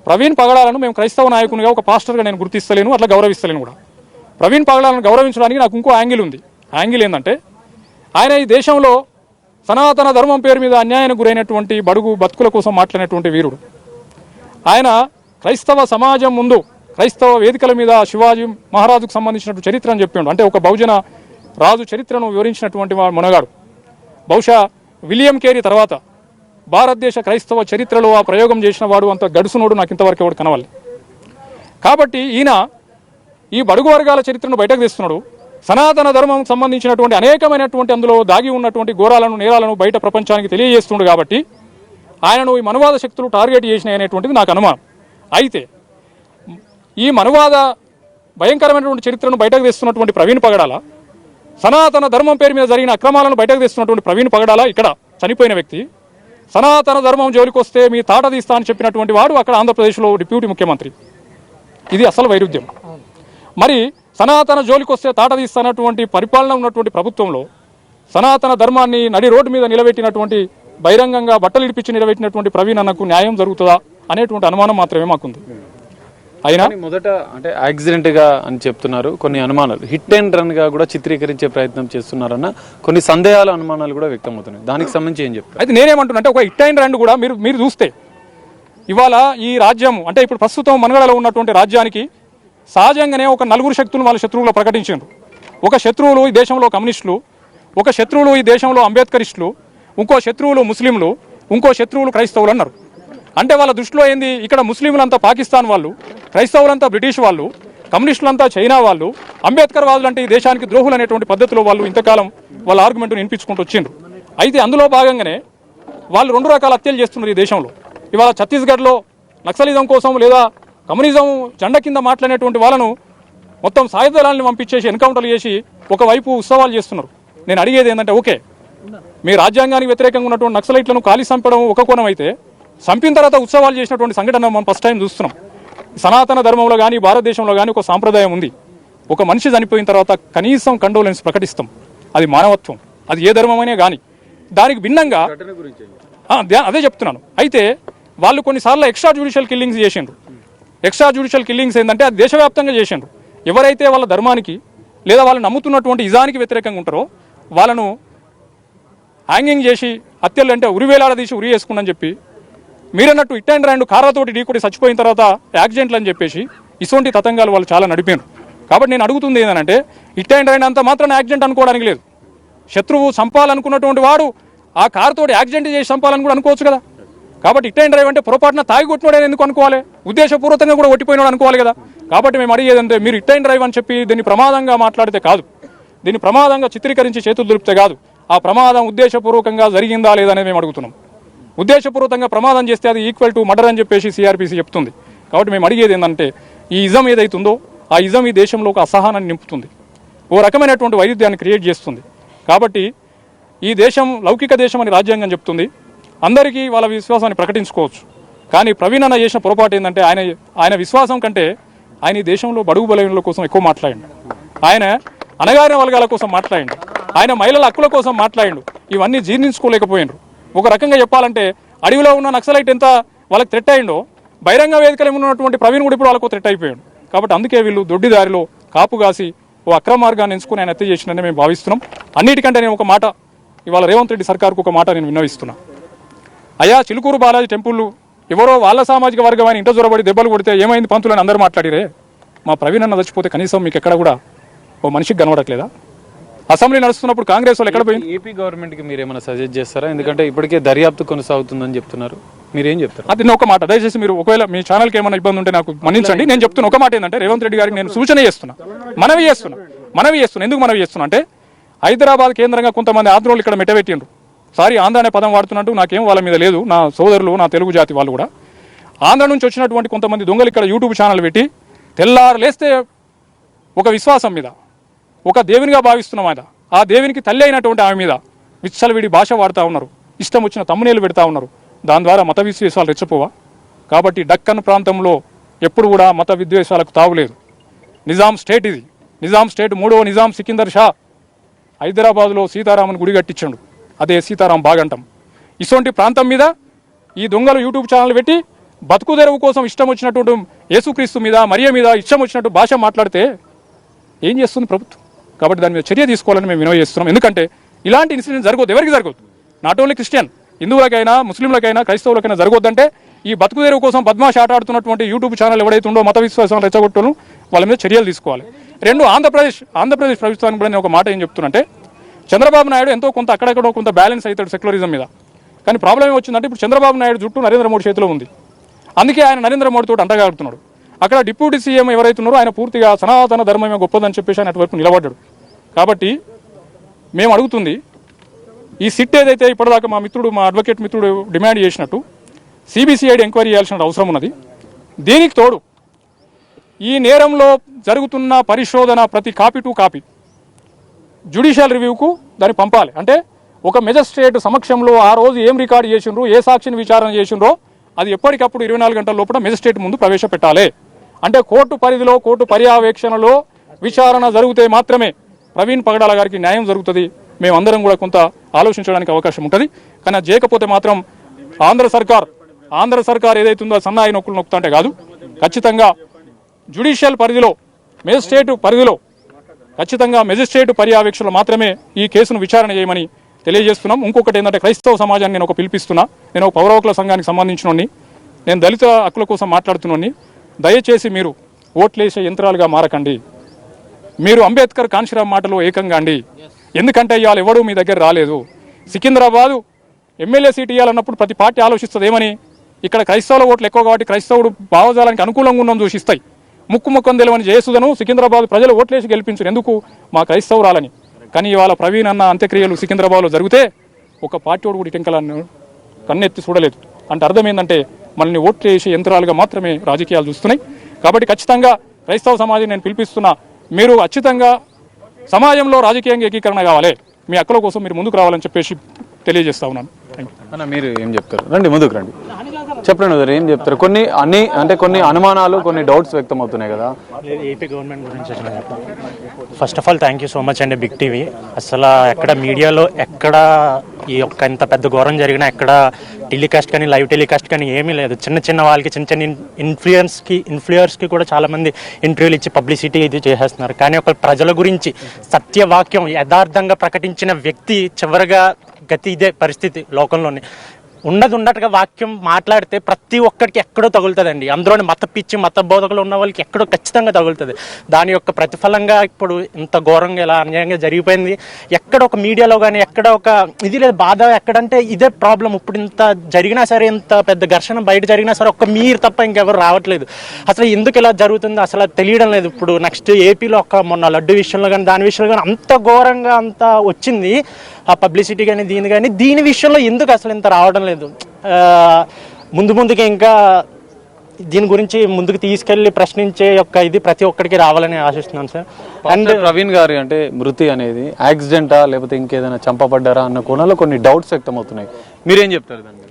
ప్రవీణ్ పగడాలను మేము క్రైస్తవ నాయకునిగా ఒక పాస్టర్గా నేను గుర్తిస్తలేను, అట్లా గౌరవిస్తలేను కూడా. ప్రవీణ్ పగడాలను గౌరవించడానికి నాకు ఇంకో యాంగిల్ ఉంది. యాంగిల్ ఏంటంటే ఆయన ఈ దేశంలో సనాతన ధర్మం పేరు మీద అన్యాయానికి గురైనటువంటి బడుగు బతుకుల కోసం మాట్లాడినటువంటి వీరుడు. ఆయన క్రైస్తవ సమాజం ముందు క్రైస్తవ వేదికల మీద శివాజీ మహారాజుకు సంబంధించినటువంటి చరిత్ర అని చెప్పాడు. అంటే ఒక బహుజన రాజు చరిత్రను వివరించినటువంటి మునగాడు. బహుశా విలియం కేరీ తర్వాత భారతదేశ క్రైస్తవ చరిత్రలో ఆ ప్రయోగం చేసిన వాడు అంత గడుసునోడు నాకు ఇంతవరకు ఎవడు కనవాలి. కాబట్టి ఈయన ఈ బడుగు వర్గాల చరిత్రను బయటకు తెస్తున్నాడు. సనాతన ధర్మం సంబంధించినటువంటి అనేకమైనటువంటి అందులో దాగి ఉన్నటువంటి ఘోరాలను, నేరాలను బయట ప్రపంచానికి తెలియజేస్తుండు. కాబట్టి ఆయనను ఈ మనువాద శక్తులు టార్గెట్ చేసినాయి అనేటువంటిది నాకు అనుమానం. అయితే ఈ మనువాద భయంకరమైనటువంటి చరిత్రను బయటకు తెస్తున్నటువంటి ప్రవీణ్ పగడాల, సనాతన ధర్మం పేరు మీద జరిగిన అక్రమాలను బయటకు తెస్తున్నటువంటి ప్రవీణ్ పగడాల ఇక్కడ చనిపోయిన వ్యక్తి, సనాతన ధర్మం జోలికి వస్తే మీ తాట తీస్తా అని చెప్పినటువంటి వాడు అక్కడ ఆంధ్రప్రదేశ్లో డిప్యూటీ ముఖ్యమంత్రి. ఇది అసలు వైరుధ్యం. మరి సనాతన జోలికి వస్తే తాట తీస్తున్నటువంటి పరిపాలన ఉన్నటువంటి ప్రభుత్వంలో సనాతన ధర్మాన్ని నడి రోడ్డు మీద నిలబెట్టినటువంటి, బహిరంగంగా బట్టలు ఇడిపించి నిలబెట్టినటువంటి ప్రవీణ్ అన్నకు న్యాయం జరుగుతుందా అనేటువంటి అనుమానం మాత్రమే మాకుంది. అయినా మొదట అంటే యాక్సిడెంట్ గా అని చెప్తున్నారు, కొన్ని అనుమానాలు హిట్ అండ్ రన్ గా కూడా చిత్రీకరించే ప్రయత్నం చేస్తున్నారన్న కొన్ని సందేహాలు, అనుమానాలు కూడా వ్యక్తం అవుతున్నాయి. దానికి సంబంధించి ఏం చెప్తారు? అయితే నేనేమంటున్నా అంటే ఒక హిట్ అండ్ రన్ కూడా మీరు చూస్తే ఇవాళ ఈ రాజ్యం అంటే ఇప్పుడు ప్రస్తుతం మనుగడలో ఉన్నటువంటి రాజ్యానికి సహజంగానే ఒక 4 శక్తులు వాళ్ళ శత్రువులు ప్రకటించారు. ఒక శత్రువులు ఈ దేశంలో కమ్యూనిస్టులు, ఒక శత్రువులు ఈ దేశంలో అంబేద్కరిస్టులు, ఇంకో శత్రువులు ముస్లింలు, ఇంకో శత్రువులు క్రైస్తవులు అన్నారు. అంటే వాళ్ళ దృష్టిలో ఏంది, ఇక్కడ ముస్లింలంతా పాకిస్తాన్ వాళ్ళు, క్రైస్తవులంతా బ్రిటిష్ వాళ్ళు, కమ్యూనిస్టులంతా చైనా వాళ్ళు, అంబేద్కర్ వాదులు అంటే ఈ దేశానికి ద్రోహులు అనేటువంటి పద్ధతిలో వాళ్ళు ఇంతకాలం వాళ్ళ ఆర్గ్యుమెంట్ను వినిపించుకుంటూ వచ్చిండ్రు. అయితే అందులో భాగంగానే వాళ్ళు 2 రకాల హత్యలు చేస్తున్నారు ఈ దేశంలో. ఇవాళ ఛత్తీస్గఢ్లో నక్సలిజం కోసం లేదా కమ్యూనిజం జెండా కింద మాట్లాడేటువంటి వాళ్ళను మొత్తం సాయుధ దళాలను పంపించేసి ఎన్కౌంటర్లు చేసి ఒకవైపు ఉత్సవాలు చేస్తున్నారు. నేను అడిగేది ఏంటంటే, ఓకే మీ రాజ్యాంగానికి వ్యతిరేకంగా ఉన్నటువంటి నక్సలైట్లను కాలి చంపడం ఒక కోణం అయితే, చంపిన తర్వాత ఉత్సవాలు చేసినటువంటి సంఘటన మనం ఫస్ట్ టైం చూస్తున్నాం. సనాతన ధర్మంలో కానీ భారతదేశంలో కానీ ఒక సాంప్రదాయం ఉంది. ఒక మనిషి చనిపోయిన తర్వాత కనీసం కండోలెన్స్ ప్రకటిస్తాం. అది మానవత్వం. అది ఏ ధర్మమైనా కానీ దానికి భిన్నంగా అదే చెప్తున్నాను. అయితే వాళ్ళు కొన్నిసార్లు ఎక్స్ట్రా జ్యుడిషియల్ కిల్లింగ్స్ చేసిండ్రు. ఎక్స్ట్రా జ్యుడిషియల్ కిల్లింగ్స్ ఏంటంటే అది దేశవ్యాప్తంగా చేసిండ్రు. ఎవరైతే వాళ్ళ ధర్మానికి లేదా వాళ్ళు నమ్ముతున్నటువంటి ఇజానికి వ్యతిరేకంగా ఉంటారో వాళ్ళను హ్యాంగింగ్ చేసి హత్యలు అంటే ఉరివేలాడదీసి ఉరి వేసుకుందని చెప్పి మీరన్నట్టు ఇట్ అండ్ ర్యాండ్ కారాతోటి ఢీకొట్టి చచ్చిపోయిన తర్వాత యాక్సిడెంట్లు అని చెప్పేసి ఇటువంటి తతంగాలు వాళ్ళు చాలా నడిపారు. కాబట్టి నేను అడుగుతుంది ఏంటంటే ఇట్ అండ్ ర్యాండ్ అంత మాత్రం యాక్సిడెంట్ అనుకోవడానికి లేదు. శత్రువు చంపాలనుకున్నటువంటి వాడు ఆ కారుతోటి యాక్సిడెంట్ చేసి చంపాలని కూడా అనుకోవచ్చు కదా. కాబట్టి ఇట్ అండ్ డ్రైవ్ అంటే పొరపాటున తాగి కొట్టినోడని ఎందుకు అనుకోవాలి? ఉద్దేశపూర్వకంగా కూడా కొట్టిపోయినాడు అనుకోవాలి కదా. కాబట్టి మేము అడిగేదంటే మీరు ఇట్ అండ్ డ్రైవ్ అని చెప్పి దీన్ని ప్రమాదంగా మాట్లాడితే కాదు, దీన్ని ప్రమాదంగా చిత్రీకరించి చేతులు దులిపితే కాదు, ఆ ప్రమాదం ఉద్దేశపూర్వకంగా జరిగిందా లేదా అనేది మేము అడుగుతున్నాం. ఉద్దేశపూర్వకంగా ప్రమాదం చేస్తే అది ఈక్వల్ టు మర్డర్ అని చెప్పేసి సిఆర్పిసి చెప్తుంది. కాబట్టి మేము అడిగేది ఏంటంటే ఈ ఇజం ఏదైతుందో ఆ ఇజం ఈ దేశంలో ఒక అసహనాన్ని నింపుతుంది, ఓ రకమైనటువంటి వైరుధ్యాన్ని క్రియేట్ చేస్తుంది. కాబట్టి ఈ దేశం లౌకిక దేశం అని రాజ్యాంగం చెప్తుంది, అందరికీ వాళ్ళ విశ్వాసాన్ని ప్రకటించుకోవచ్చు. కానీ ప్రవీణ్ అన్న చేసిన పొరపాటు ఏంటంటే ఆయన విశ్వాసం కంటే ఆయన ఈ దేశంలో బడుగు బలహీనుల కోసం ఎక్కువ మాట్లాడిండు, ఆయన అణగారిన వర్గాల కోసం మాట్లాడిండు, ఆయన మహిళల హక్కుల కోసం మాట్లాడిండు. ఇవన్నీ జీర్ణించుకోలేకపోయినరు. ఒక రకంగా చెప్పాలంటే అడవిలో ఉన్న నక్సలైట్ ఎంత వాళ్ళకి థ్రెట్ అయిండో బహిరంగ వేదికలో ఉన్నటువంటి ప్రవీణ్ కూడా ఇప్పుడు వాళ్ళకు థ్రెట్ అయిపోయాడు. కాబట్టి అందుకే వీళ్ళు దొడ్డిదారిలో కాపు కాసి ఓ అక్రమ మార్గాన్ని ఎంచుకుని ఆయన హత్య చేసినని మేము భావిస్తున్నాం. అన్నిటికంటే నేను ఒక మాట ఇవాళ రేవంత్ రెడ్డి సర్కార్కు ఒక మాట నేను విన్నవిస్తున్నా. అయ్యా చిలుకూరు బాలాజీ టెంపుల్ ఎవరో వాళ్ళ సామాజిక వర్గం ఆయన ఇంట జొరబడి దెబ్బలు కొడితే ఏమైంది పంతులని అందరూ మాట్లాడిరే, మా ప్రవీణ్ అన్న చచ్చిపోతే కనీసం మీకు ఎక్కడ కూడా ఓ మనిషికి కనబడట్లేదా? అసెంబ్లీ నడుస్తున్నప్పుడు కాంగ్రెస్ వాళ్ళు ఎక్కడ పోయింది? ఏపీ గవర్నమెంట్కి మీరు ఏమైనా సజెస్ట్ చేస్తారా? ఎందుకంటే ఇప్పటికే దర్యాప్తు కొనసాగుతుందని చెప్తున్నారు, మీరేం చెప్తారు? అది ఒక మాట దయచేసి మీరు ఒకవేళ మీ ఛానల్కి ఏమైనా ఇబ్బంది ఉంటే నాకు మన్నించండి. నేను చెప్తున్న ఒక మాట ఏంటంటే రేవంత్ రెడ్డి గారికి నేను సూచన చేస్తున్నా, మనవి చేస్తున్నా. ఎందుకు మనవి చేస్తున్నా అంటే హైదరాబాద్ కేంద్రంగా కొంతమంది ఆంధ్రోళ్ళు ఇక్కడ మెట్టబెట్టిండ్రు. సారీ ఆంధ్ర అనే పదం వాడుతున్నట్టు నాకేం వాళ్ళ మీద లేదు, నా సోదరులు నా తెలుగు జాతి వాళ్ళు కూడా. ఆంధ్ర నుంచి వచ్చినటువంటి కొంతమంది దొంగలు ఇక్కడ యూట్యూబ్ ఛానల్ పెట్టి తెల్లారు లేస్తే ఒక విశ్వాసం మీద, ఒక దేవునిగా భావిస్తున్న మీద, ఆ దేవునికి తల్లి అయినటువంటి ఆమె మీద విచ్చలవిడి భాష వాడుతూ ఉన్నారు, ఇష్టం వచ్చిన తమ్మునేలు పెడతా ఉన్నారు. దాని ద్వారా మత విద్వేషాలు రెచ్చిపోవా? కాబట్టి డక్కన్ ప్రాంతంలో ఎప్పుడు కూడా మత విద్వేషాలకు తావులేదు. నిజాం స్టేట్ ఇది. నిజాం స్టేట్ 3వ నిజాం సికిందర్ షా హైదరాబాద్లో సీతారామన్ గుడి కట్టించాడు, అదే సీతారాం బాగంటం. ఇటువంటి ప్రాంతం మీద ఈ దొంగలు యూట్యూబ్ ఛానల్ పెట్టి బతుకు తెరువు కోసం ఇష్టం వచ్చినట్టు యేసుక్రీస్తు మీద మరియ మీద ఇష్టం వచ్చినట్టు భాష మాట్లాడితే ఏం చేస్తుంది ప్రభుత్వం? కాబట్టి దాని మీద చర్య తీసుకోవాలని మేము వినవి చేస్తున్నాం. ఎందుకంటే ఇలాంటి ఇన్సిడెంట్ జరగదు, ఎవరికి జరగదు, నాట్ ఓన్లీ క్రిస్టియన్, హిందువులకైనా ముస్లింలకైనా క్రైస్తవులకైనా జరగొద్దంటే ఈ బతుకు తెరువు కోసం బద్మాష్ ఆట ఆడుతున్నటువంటి యూట్యూబ్ ఛానల్ ఎవరైతే ఉందో మత విశ్వాసాలు రెచ్చగొట్టను వాళ్ళ మీద చర్యలు తీసుకోవాలి. రెండు ఆంధ్రప్రదేశ్ ప్రభుత్వానికి కూడా నేను ఒక మాట ఏం చెప్తున్నంటే చంద్రబాబు నాయుడు ఎంతో కొంత అక్కడెక్కడో కొంత బ్యాలెన్స్ అవుతాడు సెక్యులరిజం మీద. కానీ ప్రాబ్లం ఏమొచ్చిందంటే ఇప్పుడు చంద్రబాబు నాయుడు జుట్టు నరేంద్ర మోడీ చేతిలో ఉంది, అందుకే ఆయన నరేంద్ర మోడీతో అంటగాడుతున్నాడు. అక్కడ డిప్యూటీ సీఎం ఎవరైతున్నారో ఆయన పూర్తిగా సనాతన ధర్మమే గొప్పదని చెప్పేసి ఆయన అటువైపు నిలబడ్డాడు. కాబట్టి మేము అడుగుతుంది ఈ సిట్ ఏదైతే ఇప్పటిదాకా మా అడ్వకేట్ మిత్రుడు డిమాండ్ చేసినట్టు సిబిసిఐడి ఎంక్వైరీ చేయాల్సిన అవసరం ఉన్నది. దీనికి తోడు ఈ నేరంలో జరుగుతున్న పరిశోధన ప్రతి కాపీ టు కాపీ జ్యుడిషియల్ రివ్యూకు దాన్ని పంపాలి. అంటే ఒక మెజిస్ట్రేట్ సమక్షంలో ఆ రోజు ఏం రికార్డు చేసిండ్రు, ఏ సాక్షిని విచారణ చేసిండ్రో అది ఎప్పటికప్పుడు 24 గంటల లోపల మెజిస్ట్రేట్ ముందు ప్రవేశపెట్టాలి. అంటే కోర్టు పరిధిలో కోర్టు పర్యవేక్షణలో విచారణ జరిగితే మాత్రమే ప్రవీణ్ పగడాల గారికి న్యాయం జరుగుతుంది. మేమందరం కూడా కొంత ఆలోచించడానికి అవకాశం ఉంటుంది. కానీ అది చేయకపోతే మాత్రం ఆంధ్ర సర్కార్ ఏదైతుందో సన్నాయి నొక్కులు నొక్కుతా అంటే కాదు, ఖచ్చితంగా జ్యుడిషియల్ పరిధిలో మెజిస్ట్రేట్ పరిధిలో ఖచ్చితంగా మెజిస్ట్రేట్ పర్యవేక్షణలో మాత్రమే ఈ కేసును విచారణ చేయమని తెలియజేస్తున్నాం. ఇంకొకటి ఏంటంటే క్రైస్తవ సమాజాన్ని నేను పిలిపిస్తున్నా. నేను ఒక పౌర హక్కుల సంఘానికి సంబంధించినోడిని, నేను దళిత హక్కుల కోసం మాట్లాడుతున్నాను. దయచేసి మీరు ఓట్లేసే యంత్రాలుగా మారకండి. మీరు అంబేద్కర్ కాన్షిరామ్ మాటలో ఏకంగా అండి. ఎందుకంటే ఇవాళ ఎవడూ మీ దగ్గర రాలేదు. సికింద్రాబాదు ఎమ్మెల్యే సీట్ ఇవ్వాలన్నప్పుడు ప్రతి పార్టీ ఆలోచిస్తుంది ఏమని, ఇక్కడ క్రైస్తవుల ఓట్లు ఎక్కువ కాబట్టి క్రైస్తవుడు భావజాలానికి అనుకూలంగా ఉన్నాం చూసి ఇస్తాయి. ముక్కు తెలియని జయసుధను సికింద్రాబాద్ ప్రజలు ఓట్లేసి గెలిపించారు, ఎందుకు మా క్రైస్తవురాలని. కానీ ఇవాళ ప్రవీణ్ అన్న అంత్యక్రియలు సికింద్రాబాద్లో జరిగితే ఒక పార్టీ కూడా ఇటెంకలను కన్నెత్తి చూడలేదు. అంటే అర్థం ఏంటంటే మనల్ని ఓట్లు వేసే యంత్రాలుగా మాత్రమే రాజకీయాలు చూస్తున్నాయి. కాబట్టి ఖచ్చితంగా క్రైస్తవ సమాజం నేను పిలిపిస్తున్నా, మీరు ఖచ్చితంగా సమాజంలో రాజకీయంగా ఏకీకరణ కావాలి, మీ హక్కుల కోసం మీరు ముందుకు రావాలని చెప్పేసి తెలియజేస్తా ఉన్నాను. అన్న మీరు ఏం చెప్తారు? రండి ముందుకు రండి. చెప్పండి సార్, ఏం చెప్తారు? కొన్ని అనుమానాలు, కొన్ని డౌట్స్ వ్యక్తం అవుతున్నాయి కదా. ఏపీ గవర్నమెంట్ గురించి first of all thank you so much అండి బిగ్ టీవీ. అసలు ఎక్కడ మీడియాలో ఎక్కడ ఈ యొక్క ఇంత పెద్ద ఘోరం జరిగినా ఎక్కడ టెలికాస్ట్ కానీ లైవ్ టెలికాస్ట్ కానీ ఏమీ లేదు. చిన్న వాళ్ళకి చిన్న ఇన్ఫ్లుయర్స్కి కూడా చాలామంది ఇంటర్వ్యూలు ఇచ్చి పబ్లిసిటీ ఇది చేసేస్తున్నారు. కానీ ఒక ప్రజల గురించి సత్యవాక్యం యథార్థంగా ప్రకటించిన వ్యక్తి చివరిగా గతి ఇదే పరిస్థితి లోకంలోని. ఉన్నట్టుగా వాక్యం మాట్లాడితే ప్రతి ఒక్కరికి ఎక్కడో తగులుతుందండి. అందులోని మత పిచ్చి మత బోధకులు ఉన్న వాళ్ళకి ఎక్కడో ఖచ్చితంగా తగులుతుంది. దాని యొక్క ప్రతిఫలంగా ఇప్పుడు ఇంత ఘోరంగా ఇలా అన్యాయంగా జరిగిపోయింది. ఎక్కడ ఒక మీడియాలో కానీ ఎక్కడ ఒక ఇది లేదు బాధ. ఎక్కడంటే ఇదే ప్రాబ్లం. ఇప్పుడు ఇంత జరిగినా సరే, ఇంత పెద్ద ఘర్షణ బయట జరిగినా సరే ఒక్క మీరు తప్ప ఇంకెవరు రావట్లేదు. అసలు ఎందుకు ఇలా జరుగుతుందో అసలు తెలియడం లేదు. ఇప్పుడు నెక్స్ట్ ఏపీలో మొన్న లడ్డు విషయంలో కానీ దాని విషయంలో కానీ అంత ఘోరంగా అంత వచ్చింది ఆ పబ్లిసిటీ కానీ దీని విషయంలో ఎందుకు అసలు ఇంత రావడం లేదు. ముందుకి ఇంకా దీని గురించి ముందుకు తీసుకెళ్లి ప్రశ్నించే యొక్క ఇది ప్రతి ఒక్కరికి రావాలని ఆశిస్తున్నాను సార్. అండ్ ప్రవీణ్ గారు అంటే మృతి అనేది యాక్సిడెంటా లేకపోతే ఇంకేదైనా చంపబడ్డారా అన్న కోణంలో కొన్ని డౌట్స్ వ్యక్తం అవుతున్నాయి. మీరేం చెప్తారు దాన్ని?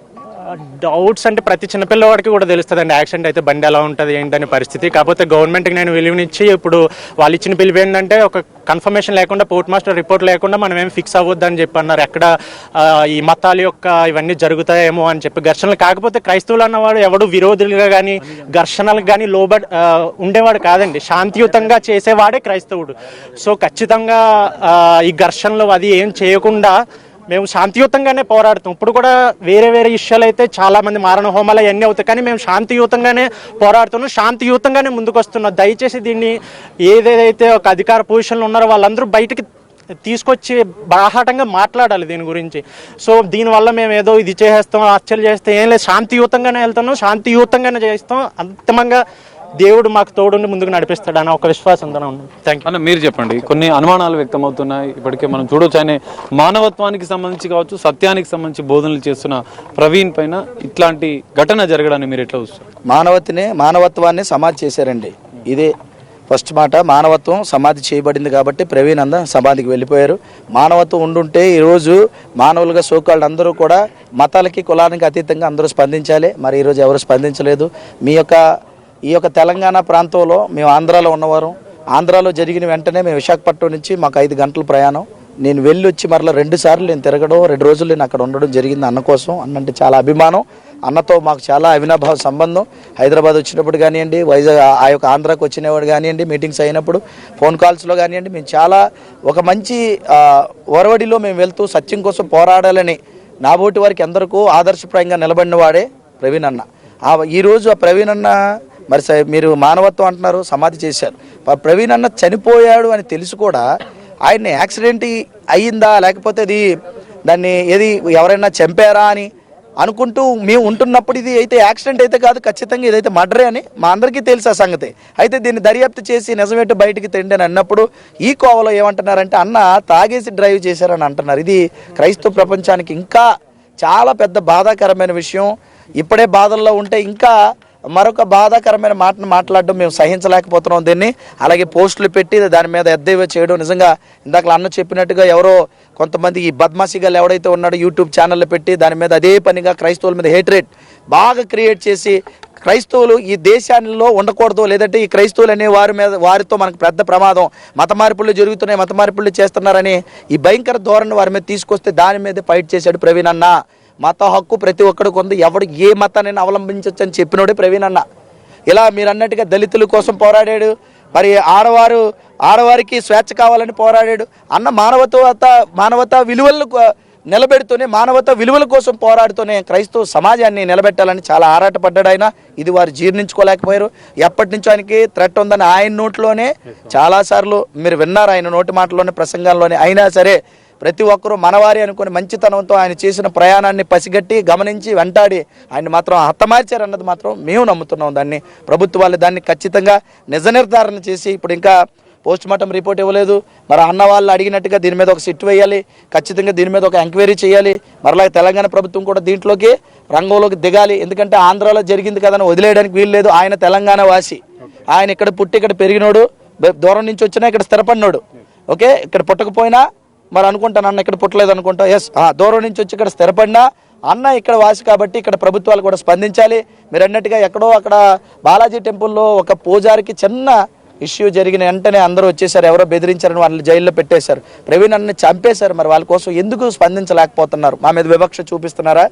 డౌట్స్ అంటే ప్రతి చిన్నపిల్లవాడికి కూడా తెలుస్తుందండి యాక్సిడెంట్ అయితే బండి ఎలా ఉంటుంది ఏంటనే పరిస్థితి. కాకపోతే గవర్నమెంట్కి నేను విలువనిచ్చి ఇప్పుడు వాళ్ళు ఇచ్చిన పిలుపు ఏంటంటే ఒక కన్ఫర్మేషన్ లేకుండా పోర్ట్ మాస్టర్ రిపోర్ట్ లేకుండా మనం ఏం ఫిక్స్ అవ్వద్దని చెప్పి అన్నారు. ఎక్కడ ఈ మతాల యొక్క ఇవన్నీ జరుగుతాయేమో అని చెప్పి ఘర్షణలు. కాకపోతే క్రైస్తవులు అన్నవాడు ఎవడు విరోధులుగా కానీ ఘర్షణలకు కానీ ఉండేవాడు కాదండి. శాంతియుతంగా చేసేవాడే క్రైస్తవుడు. సో ఖచ్చితంగా ఈ ఘర్షణలు అది ఏం చేయకుండా మేము శాంతియుతంగానే పోరాడుతాం. ఇప్పుడు కూడా వేరే ఇష్యూలు అయితే చాలా మంది మారణ హోమాలు అవన్నీ అవుతాయి. కానీ మేము శాంతియుతంగానే పోరాడుతున్నాం, శాంతియుతంగానే ముందుకు వస్తున్నాం. దయచేసి దీన్ని ఏదైతే ఒక అధికార పొజిషన్లో ఉన్నారో వాళ్ళందరూ బయటికి తీసుకొచ్చి బాహాటంగా మాట్లాడాలి దీని గురించి. సో దీనివల్ల మేము ఏదో ఇది చేసేస్తాం, హత్యలు చేస్తే ఏం లేదు. శాంతియుతంగానే వెళ్తున్నాం, శాంతియుతంగానే చేస్తాం. అంతిమంగా దేవుడు మాకు తోడుండి ముందుకు నడిపిస్తాడు అన్న ఒక విశ్వాసంతో ఉంది. థ్యాంక్ యూ అన్న. మీరు చెప్పండి. కొన్ని అనుమానాలు వ్యక్తం అవుతున్నాయి. ఇప్పటికే మనం చూడొచ్చు, ఆయన మానవత్వానికి సంబంధించి కావచ్చు, సత్యానికి సంబంధించి బోధనలు చేస్తున్న ప్రవీణ్ పైన ఇట్లాంటి ఘటన జరగడాన్ని మీరు ఎట్లా చూస్తారు? మానవత్వాన్ని సమాధి చేశారండి. ఇదే ఫస్ట్ మాట. మానవత్వం సమాధి చేయబడింది కాబట్టి ప్రవీణ్ సమాధికి వెళ్ళిపోయారు. మానవత్వం ఉండుంటే ఈరోజు మానవులుగా సోకాళ్ళు అందరూ కూడా మతాలకి కులానికి అతీతంగా అందరూ స్పందించాలి. మరి ఈరోజు ఎవరు స్పందించలేదు. ఈ యొక్క తెలంగాణ ప్రాంతంలో మేము ఆంధ్రాలో ఉన్నవారు. ఆంధ్రాలో జరిగిన వెంటనే మేము విశాఖపట్నం నుంచి మాకు 5 గంటల ప్రయాణం. నేను వెళ్ళి వచ్చి మరలా 2 సార్లు నేను తిరగడం, 2 రోజులు నేను అక్కడ ఉండడం జరిగింది అన్న కోసం. అన్నంటే చాలా అభిమానం. అన్నతో మాకు చాలా అవినాభావ సంబంధం. హైదరాబాద్ వచ్చినప్పుడు కానివ్వండి, వైజాగ్ ఆ యొక్క ఆంధ్రాకి వచ్చినవాడు కానివ్వండి, మీటింగ్స్ అయినప్పుడు ఫోన్ కాల్స్లో కానివ్వండి, మేము చాలా ఒక మంచి ఒరవడిలో మేము వెళ్తూ సత్యం కోసం పోరాడాలని నాబోటి వారికి అందరికీ ఆదర్శప్రాయంగా నిలబడిన వాడే ప్రవీణ్ అన్న. ఈరోజు ఆ ప్రవీణ్ అన్న మరి మీరు మానవత్వం అంటున్నారు, సమాధి చేశారు. ప్రవీణ్ అన్న చనిపోయాడు అని తెలిసి కూడా ఆయన్ని యాక్సిడెంట్ అయ్యిందా లేకపోతే దాన్ని ఎవరైనా చంపారా అని అనుకుంటూ మేము ఉంటున్నప్పుడు ఇది అయితే యాక్సిడెంట్ అయితే కాదు, ఖచ్చితంగా ఇదైతే మర్డరే అని మా అందరికీ తెలుసు ఆ సంగతి. అయితే దీన్ని దర్యాప్తు చేసి నిజమేంటో బయటికి తెండి అని అన్నప్పుడు ఈ కోవలో ఏమంటున్నారంటే అన్న తాగేసి డ్రైవ్ చేశారని అంటున్నారు. ఇది క్రైస్తవ ప్రపంచానికి ఇంకా చాలా పెద్ద బాధాకరమైన విషయం. ఇప్పుడే బాధల్లో ఉంటే ఇంకా మరొక బాధాకరమైన మాటను మాట్లాడడం మేము సహించలేకపోతున్నాం దీన్ని. అలాగే పోస్టులు పెట్టి దాని మీద ఎద్దేవో చేయడం నిజంగా ఇందాక అన్న చెప్పినట్టుగా ఎవరో కొంతమంది ఈ బద్మాసిగాళ్ళు ఎవడైతే ఉన్నాడో యూట్యూబ్ ఛానళ్ళు పెట్టి దాని మీద అదే పనిగా క్రైస్తవుల మీద హేట్రేట్ బాగా క్రియేట్ చేసి క్రైస్తవులు ఈ దేశాల్లో ఉండకూడదు, లేదంటే ఈ క్రైస్తవులు అనే వారితో మనకు పెద్ద ప్రమాదం, మత మార్పులు జరుగుతున్నాయి, మత మార్పులు చేస్తున్నారని ఈ భయంకర ధోరణి వారి మీద తీసుకొస్తే దాని మీద ఫైట్ చేశాడు ప్రవీణ్ అన్న. మత హక్కు ప్రతి ఒక్కడికి ఉంది, ఎవడు ఏ మతాన్ని అవలంబించవచ్చు అని చెప్పినోడే ప్రవీణ్ అన్న. ఇలా మీరు అన్నట్టుగా దళితుల కోసం పోరాడాడు, మరి ఆడవారికి స్వేచ్ఛ కావాలని పోరాడాడు అన్న. మానవతా విలువలను నిలబెడుతూనే, మానవతా విలువల కోసం పోరాడుతూనే క్రైస్తవ సమాజాన్ని నిలబెట్టాలని చాలా ఆరాటపడ్డాడు ఆయన. ఇది వారు జీర్ణించుకోలేకపోయారు. ఎప్పటి నుంచో ఆయనకి థ్రెట్ ఉందని ఆయన నోట్లోనే చాలాసార్లు మీరు విన్నారు, ఆయన నోటి మాటలోనే ప్రసంగాల్లోనే. అయినా సరే ప్రతి ఒక్కరూ మనవారి అనుకుని మంచితనంతో ఆయన చేసిన ప్రయాణాన్ని పసిగట్టి గమనించి వెంటాడి ఆయన మాత్రం హతమార్చారన్నది మాత్రం మేము నమ్ముతున్నాం. దాన్ని ప్రభుత్వాలు దాన్ని ఖచ్చితంగా నిజ నిర్ధారణ చేసి, ఇప్పుడు ఇంకా పోస్ట్ మార్టం రిపోర్ట్ ఇవ్వలేదు, మరి అన్న వాళ్ళు అడిగినట్టుగా దీని మీద ఒక సిట్ వేయాలి, ఖచ్చితంగా దీని మీద ఒక ఎంక్వైరీ చేయాలి. మరలా తెలంగాణ ప్రభుత్వం కూడా దీంట్లోకి రంగంలోకి దిగాలి. ఎందుకంటే ఆంధ్రాలో జరిగింది కదని వదిలేయడానికి వీలు లేదు. ఆయన తెలంగాణ వాసి, ఆయన ఇక్కడ పుట్టి ఇక్కడ పెరిగినోడు, దూరం నుంచి వచ్చినా ఇక్కడ స్థిరపడినోడు. ఓకే, ఇక్కడ పుట్టకపోయినా మరి అనుకుంటాను అన్న ఇక్కడ పుట్టలేదు అనుకుంటా, ఎస్ దూరం నుంచి వచ్చి ఇక్కడ స్థిరపడినా అన్న ఇక్కడ వాసి కాబట్టి ఇక్కడ ప్రభుత్వాలు కూడా స్పందించాలి. మీరు అన్నట్టుగా ఎక్కడో అక్కడ బాలాజీ టెంపుల్లో ఒక పూజారికి చిన్న ఇష్యూ జరిగిన వెంటనే అందరూ వచ్చేసారు, ఎవరో బెదిరించారని వాళ్ళని జైల్లో పెట్టేశారు, ప్రవీణ్ అన్నని చంపేశారు. మరి వాళ్ళ కోసం ఎందుకు స్పందించలేకపోతున్నారు? మా మీద వివక్ష చూపిస్తున్నారా?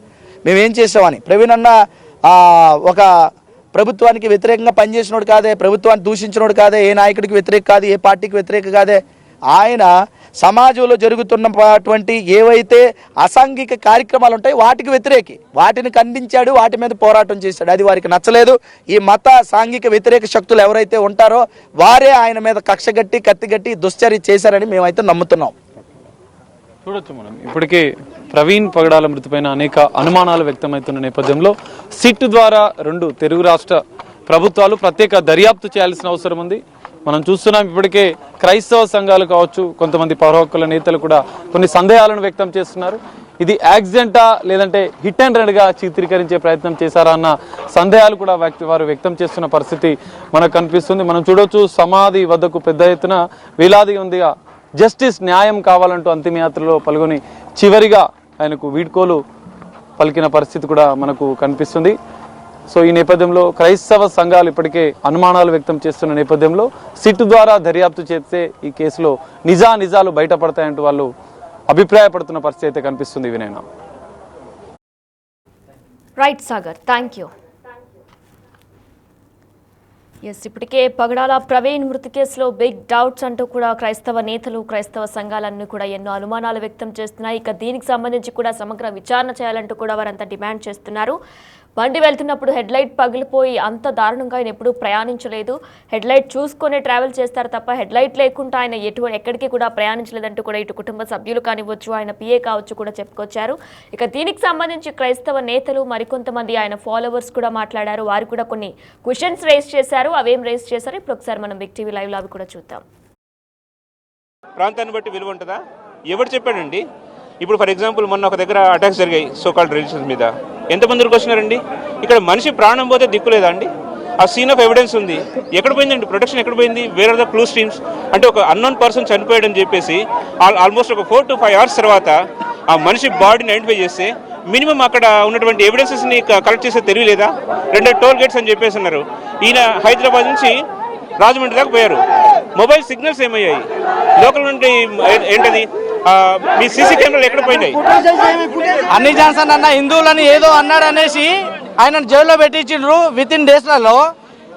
మేమేం చేసామని? ప్రవీణ్ అన్న ఒక ప్రభుత్వానికి వ్యతిరేకంగా పనిచేసినోడు కాదే, ప్రభుత్వాన్ని దూషించినోడు కాదే, ఏ నాయకుడికి వ్యతిరేక కాదు, ఏ పార్టీకి వ్యతిరేక కాదే. ఆయన సమాజంలో జరుగుతున్నటువంటి ఏవైతే అసాంఘిక కార్యక్రమాలు ఉంటాయి వాటికి వ్యతిరేకి, వాటిని ఖండించాడు, వాటి మీద పోరాటం చేశాడు. అది వారికి నచ్చలేదు. ఈ మత సాంఘిక వ్యతిరేక శక్తులు ఎవరైతే ఉంటారో వారే ఆయన మీద కక్షగట్టి కత్తిగట్టి దుశ్చర్య చేశారని మేమైతే నమ్ముతున్నాం. చూడొచ్చు మనం ఇప్పటికే ప్రవీణ్ పగడాల మృతిపైన అనేక అనుమానాలు వ్యక్తమవుతున్న నేపథ్యంలో సిట్ ద్వారా 2 తెలుగు రాష్ట్ర ప్రభుత్వాలు ప్రత్యేక దర్యాప్తు చేయాల్సిన అవసరం ఉంది. మనం చూస్తున్నాం ఇప్పటికే క్రైస్తవ సంఘాలు కావచ్చు, కొంతమంది పౌర హక్కుల నేతలు కూడా కొన్ని సందేహాలను వ్యక్తం చేస్తున్నారు. ఇది యాక్సిడెంటా లేదంటే హిట్ అండ్ రన్గా చిత్రీకరించే ప్రయత్నం చేశారా అన్న సందేహాలు కూడా వారు వ్యక్తం చేస్తున్న పరిస్థితి మనకు కనిపిస్తుంది. మనం చూడవచ్చు సమాధి వద్దకు పెద్ద ఎత్తున వేలాది ఉందిగా జస్టిస్ న్యాయం కావాలంటూ అంతిమయాత్రలో పాల్గొని చివరిగా ఆయనకు వీడ్కోలు పలికిన పరిస్థితి కూడా మనకు కనిపిస్తుంది. సో ఈ నేపథ్యంలో క్రైస్తవ సంఘాలు ఇప్పటికే అనుమానాలు వ్యక్తం చేస్తున్న నేపథ్యంలో సిట్ ద్వారా దర్యాప్తు చేస్తే ఈ కేసులో నిజాలు బయటపడతాయంటూ వాళ్ళు అభిప్రాయపడుతున్న పరిస్థితి అయితే కనిపిస్తుంది. వినయన. Right Sagar, thank you. Yes, ఇప్పటికే పగడాల ప్రవీణ్ మృతి కేసులో బిగ్ డౌట్స్ అంటూ కూడా క్రైస్తవ నేతలు, క్రైస్తవ సంఘాలన్నీ కూడా ఎన్నో అనుమానాలు వ్యక్తం చేస్తున్నాయి. ఇక దీనికి సంబంధించి కూడా సమగ్ర విచారణ చేయాలంటూ కూడా వారంతా డిమాండ్ చేస్తున్నారు. బండి వెళ్తున్నప్పుడు హెడ్ లైట్ పగిలిపోయి అంత దారుణంగా ఆయన ఎప్పుడూ ప్రయాణించలేదు. హెడ్ లైట్ చూసుకొని ట్రావెల్ చేస్తారు తప్ప హెడ్ లైట్ లేకుండా ఆయన ఎక్కడికి కూడా ప్రయాణించలేదంటూ కూడా ఇటు కుటుంబ సభ్యులు కానివ్వచ్చు, ఆయన పిఏ కావచ్చు కూడా చెప్పుకొచ్చారు. ఇక దీనికి సంబంధించి క్రైస్తవ నేతలు మరికొంతమంది ఆయన ఫాలోవర్స్ కూడా మాట్లాడారు. వారు కూడా కొన్ని క్వశ్చన్స్ రేస్ చేశారు. అవేం రేస్ చేశారు ఇప్పుడు ఒకసారి మనం బిగ్ టీవీ లైవ్ లో అవి కూడా చూద్దాం. ప్రాంతాన్ని బట్టి విలువ ఉంటుందా? ఎవరు చెప్పాడండి? ఇప్పుడు ఫర్ ఎగ్జాంపుల్ మొన్న ఒక దగ్గర అటాక్స్ జరిగాయి సోకాల్డ్ రిలేషన్స్ మీద, ఎంతమంది వరకు వచ్చినారండి? ఇక్కడ మనిషి ప్రాణం పోతే దిక్కులేదా అండి? ఆ సీన్ ఆఫ్ ఎవిడెన్స్ ఉంది, ఎక్కడ పోయిందండి? ప్రొటెక్షన్ ఎక్కడ పోయింది? Where are the clue streams? అంటే ఒక అన్నోన్ పర్సన్ చనిపోయాడని చెప్పేసి ఆల్మోస్ట్ ఒక 4 to 5 hours తర్వాత ఆ మనిషి బాడీని ఐడెంటిఫై చేస్తే మినిమం అక్కడ ఉన్నటువంటి ఎవిడెన్సెస్ని కలెక్ట్ చేసే తెలియలేదా? 2 టోల్ గేట్స్ అని చెప్పేసి అన్నారు. ఈయన హైదరాబాద్ నుంచి రాజమండ్రి దాకా పోయారు. Mobile signals ఏమయ్యాయి? లోకల్ నుండి ఏంటది మీ సీసీ కెమెరాలు ఎక్కడ పోయినాయి? అన్ని జాన్సన్ అన్న హిందువులని ఏదో అన్నాడు అనేసి ఆయన జైల్లో పెట్టించిండ్రు. విత్ ఇన్ డేస్లలో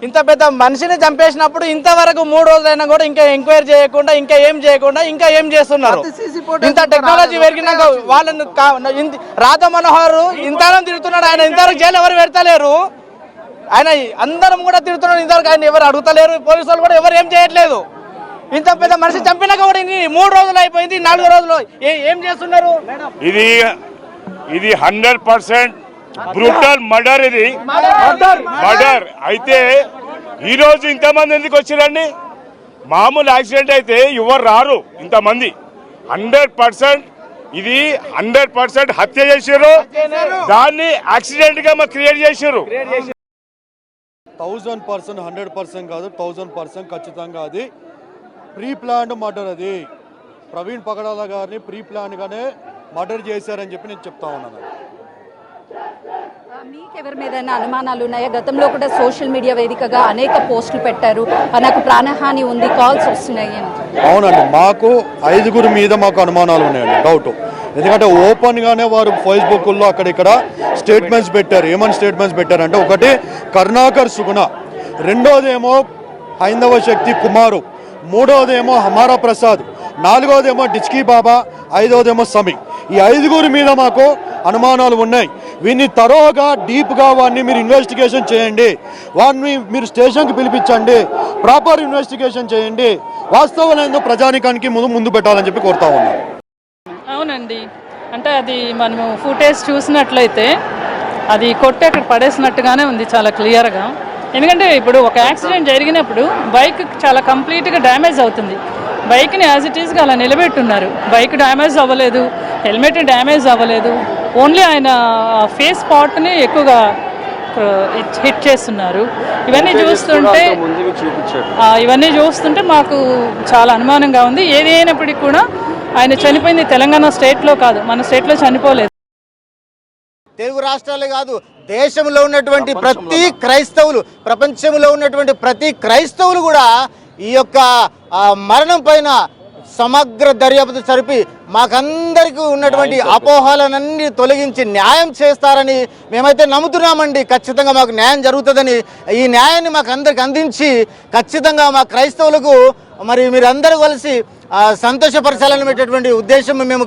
ఇంత పెద్ద మనిషిని చంపేసినప్పుడు ఇంతవరకు 3 రోజులైనా కూడా ఇంకా ఎంక్వైరీ చేయకుండా ఇంకా ఏం చేస్తున్నారు? ఇంత టెక్నాలజీ పెరిగినాక వాళ్ళని రాధా మనోహర్ ఇంతరం తిరుగుతున్నాడు. ఆయన ఇంతవరకు జైలు ఎవరు పెడతలేరు. ఆయన అందరం కూడా తిరుగుతున్నాడు, ఇంతవరకు ఆయన ఎవరు అడుగుతలేరు. పోలీసు వాళ్ళు కూడా ఎవరు ఏం చేయట్లేదు. ఇంత పెద్ద మనిషి చంపినాక కూడా 3 రోజులు అయిపోయింది, 4 రోజులు ఏం చేస్తున్నారు? ఇది 100% బ్రూటల్ మర్డర్. ఇది మర్డర్ అయితే ఈ రోజు ఇంతమంది ఎందుకు వచ్చిరండి? మామూలు యాక్సిడెంట్ అయితే ఎవరు రారు ఇంతమంది. 100% ఇది 100% హత్య చేశారు. దాన్ని యాక్సిడెంట్ గా క్రియేట్ చేశారు. 1000% 100% కాదు, 1000% ఖచ్చితంగా అది ప్రీ ప్లాన్డ్ మర్డర్. అది ప్రవీణ్ పగడాల గారిని ప్రీ ప్లాన్ గానే మర్డర్ చేశారని చెప్పి నేను చెప్తా ఉన్నాను. మీకెవరి మీద అనుమానాలు ఉన్నాయా? గతంలో కూడా సోషల్ మీడియా వేదికగా అనేక పోస్టులు పెట్టారు, నాకు ప్రాణహాని ఉంది, కాల్స్ వస్తున్నాయి అని. అవునండి, మాకు 5గురి మీద మాకు అనుమానాలు ఉన్నాయండి, డౌట్. ఎందుకంటే ఓపెన్ గానే వారు ఫేస్బుక్లో అక్కడిక్కడ స్టేట్మెంట్స్ పెట్టారు. ఏమని స్టేట్మెంట్స్ పెట్టారంటే, ఒకటి కరుణాకర్ సుగుణ, రెండోదేమో హైందవ శక్తి కుమారు, మూడవదేమో హమారా ప్రసాద్, నాలుగవదేమో డిచ్కీ బాబా, ఐదవదేమో సమీ. ఈ 5గురి మీద మాకు అనుమానాలు ఉన్నాయి. వీన్ని తరోగా డీప్గా వాడిని మీరు ఇన్వెస్టిగేషన్ చేయండి, వాడిని మీరు స్టేషన్కి పిలిపించండి, ప్రాపర్ ఇన్వెస్టిగేషన్ చేయండి, వాస్తవం ఏందో ప్రజానికానికి ముందు పెట్టాలని చెప్పి కోరుతా ఉన్నాం. అవునండి, అంటే అది మనము ఫుటేజ్ చూసినట్లయితే అది కొట్టి అక్కడ పడేసినట్టుగానే ఉంది చాలా క్లియర్గా. ఎందుకంటే ఇప్పుడు ఒక యాక్సిడెంట్ జరిగినప్పుడు బైక్ చాలా కంప్లీట్గా డ్యామేజ్ అవుతుంది. బైక్ని యాజ్ ఇట్ ఈస్గా అలా నిలబెట్టున్నారు. బైక్ డ్యామేజ్ అవ్వలేదు, హెల్మెట్ డ్యామేజ్ అవ్వలేదు, ఓన్లీ ఆయన ఫేస్ పార్ట్ని ఎక్కువగా హిట్ చేస్తున్నారు. ఇవన్నీ చూస్తుంటే మాకు చాలా అనుమానంగా ఉంది. ఏది అయినప్పటికీ కూడా ఆయన చనిపోయింది తెలంగాణ స్టేట్లో కాదు, మన స్టేట్లో చనిపోలేదు. తెలుగు రాష్ట్రాలే కాదు, దేశంలో ఉన్నటువంటి ప్రతి క్రైస్తవులు, ప్రపంచంలో ఉన్నటువంటి ప్రతి క్రైస్తవులు కూడా ఈ యొక్క మరణం పైన సమగ్ర దర్యాప్తు జరిపి మాకందరికీ ఉన్నటువంటి అపోహలనన్నీ తొలగించి న్యాయం చేస్తారని మేమైతే నమ్ముతున్నామండి. ఖచ్చితంగా మాకు న్యాయం జరుగుతుందని, ఈ న్యాయాన్ని మాకు అందరికి అందించి ఖచ్చితంగా మా క్రైస్తవులకు మరి మీరందరూ కలిసి సంతోషపరచాలనేటువంటి ఉద్దేశం మేము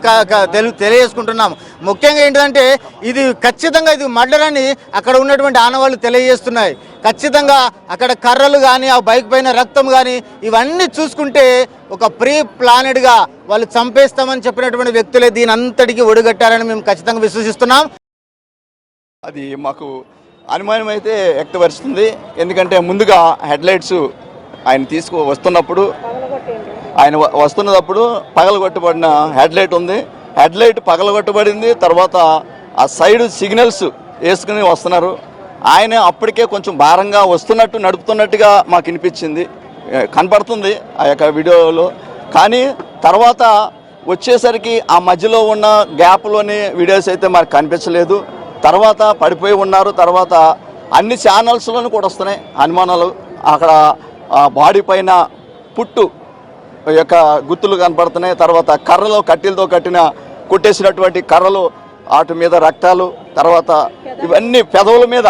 తెలియజేసుకుంటున్నాము. ముఖ్యంగా ఏంటంటే ఇది ఖచ్చితంగా ఇది మర్డర్ అని అక్కడ ఉన్నటువంటి ఆనవాళ్ళు తెలియజేస్తున్నాయి. ఖచ్చితంగా అక్కడ కర్రలు కానీ ఆ బైక్ పైన రక్తం కానీ ఇవన్నీ చూసుకుంటే ఒక ప్రీ ప్లానెడ్గా వాళ్ళు చంపేస్తామని చెప్పినటువంటి వ్యక్తులే దీని అంతటికి ఒడిగట్టారని మేము ఖచ్చితంగా విశ్వసిస్తున్నాం. అది మాకు అనుమానం అయితే వ్యక్తపరుస్తుంది. ఎందుకంటే ముందుగా హెడ్లైట్స్ ఆయన వస్తున్నప్పుడు పగలగొట్టబడిన హెడ్లైట్ ఉంది. హెడ్లైట్ పగలగొట్టబడింది. తర్వాత ఆ సైడ్ సిగ్నల్స్ వేసుకుని వస్తున్నారు. ఆయన అప్పటికే కొంచెం భారంగా వస్తున్నట్టు నడుపుతున్నట్టుగా మాకు వినిపించింది, కనపడుతుంది ఆ యొక్క వీడియోలో. కానీ తర్వాత వచ్చేసరికి ఆ మధ్యలో ఉన్న గ్యాప్లోని వీడియోస్ అయితే మాకు కనిపించలేదు. తర్వాత పడిపోయి ఉన్నారు. తర్వాత అన్ని ఛానల్స్లోనూ కూడా వస్తున్నాయి అనుమానాలు. అక్కడ బాడీ పైన పుట్టు యొక్క గుర్తులు కనపడుతున్నాయి. తర్వాత కర్రలో కట్టెలతో కొట్టేసినటువంటి కర్రలు, వాటి మీద రక్తాలు, తర్వాత ఇవన్నీ పెదవుల మీద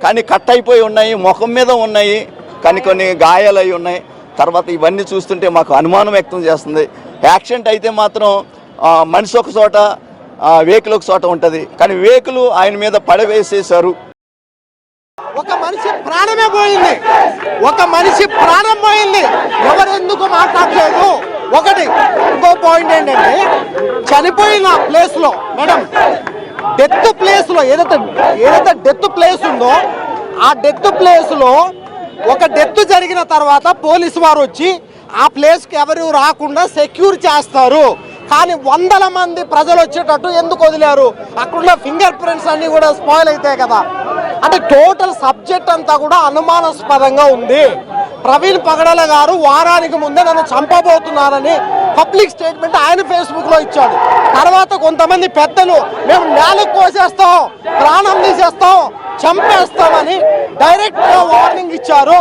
కానీ కట్ అయిపోయి ఉన్నాయి, ముఖం మీద ఉన్నాయి, కానీ కొన్ని గాయాలు అయి ఉన్నాయి. తర్వాత ఇవన్నీ చూస్తుంటే మాకు అనుమానం వ్యక్తం చేస్తుంది. యాక్సిడెంట్ అయితే మాత్రం మనిషి ఒక చోట, వెహికల్ ఒక చోట ఉంటుంది, కానీ వెహికల్ ఆయన మీద పడవేసేశారు. ఒక మనిషి ప్రాణమే పోయింది, ఒక మనిషి ప్రాణం పోయింది, ఎవరెందుకు మాట్లాడలేదు. ఒకటి ఇంకో పాయింట్ ఏంటంటే చనిపోయిన ప్లేస్లో మేడం, డెత్ ప్లేస్లో ఏదైతే డెత్ ప్లేస్ ఉందో ఆ డెత్ ప్లేస్లో ఒక డెత్ జరిగిన తర్వాత పోలీసు వారు వచ్చి ఆ ప్లేస్కి ఎవరు రాకుండా సెక్యూర్ చేస్తారు. కానీ వందల మంది ప్రజలు వచ్చేటట్టు ఎందుకు వదిలేరు? అక్కడున్న ఫింగర్ ప్రింట్స్ అన్నీ కూడా స్పాయిల్ అవుతాయి కదా. అంటే టోటల్ సబ్జెక్ట్ అంతా కూడా అనుమానాస్పదంగా ఉంది. ప్రవీణ్ పగడాల గారు వారానికి ముందే నన్ను చంపబోతున్నారని పబ్లిక్ స్టేట్మెంట్ ఆయన ఫేస్బుక్లో ఇచ్చాడు. తర్వాత కొంతమంది పెద్దలు మేము నేలకు కోసేస్తాం, ప్రాణం తీసేస్తాం, చంపేస్తామని డైరెక్ట్గా వార్నింగ్ ఇచ్చారు.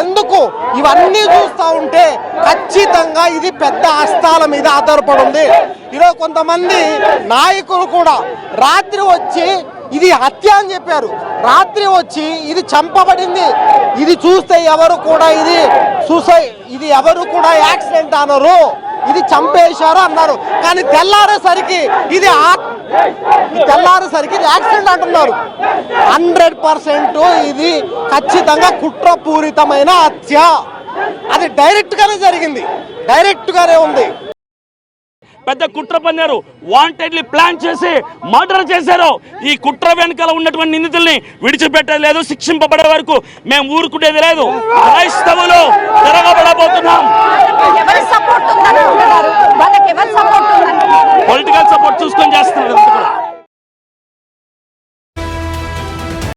ఎందుకు ఇవన్నీ చూస్తూ ఉంటే ఖచ్చితంగా ఇది పెద్ద హస్తాల మీద ఆధారపడి ఉంది. ఈరోజు కొంతమంది నాయకులు కూడా రాత్రి వచ్చి ఇది హత్య అని చెప్పారు. రాత్రి వచ్చి ఇది చంపబడింది, ఇది చూస్తే ఎవరు కూడా ఇది సూసైడ్, ఇది ఎవరు కూడా యాక్సిడెంట్ అన్నారు, ఇది చంపేశారు అన్నారు. కానీ తెల్లారేసరికి ఇది యాక్సిడెంట్ అంటున్నారు. 100% ఇది ఖచ్చితంగా కుట్రపూరితమైన హత్య. అది డైరెక్ట్గానే జరిగింది, డైరెక్ట్గానే ఉంది. పెద్ద కుట్ర పన్నారు, వాంటెడ్లీ ప్లాన్ చేసి మర్డర్ చేశారు. ఈ కుట్ర వెనకాల ఉన్నటువంటి నిందితుల్ని విడిచిపెట్టలేదు. శిక్షింపబడే వరకు మేము ఊరుకునేది లేదు. క్రైస్తవులు తిరగబడబోతున్నాం. పొలిటికల్ సపోర్ట్ చూసుకొని చేస్తున్నాం.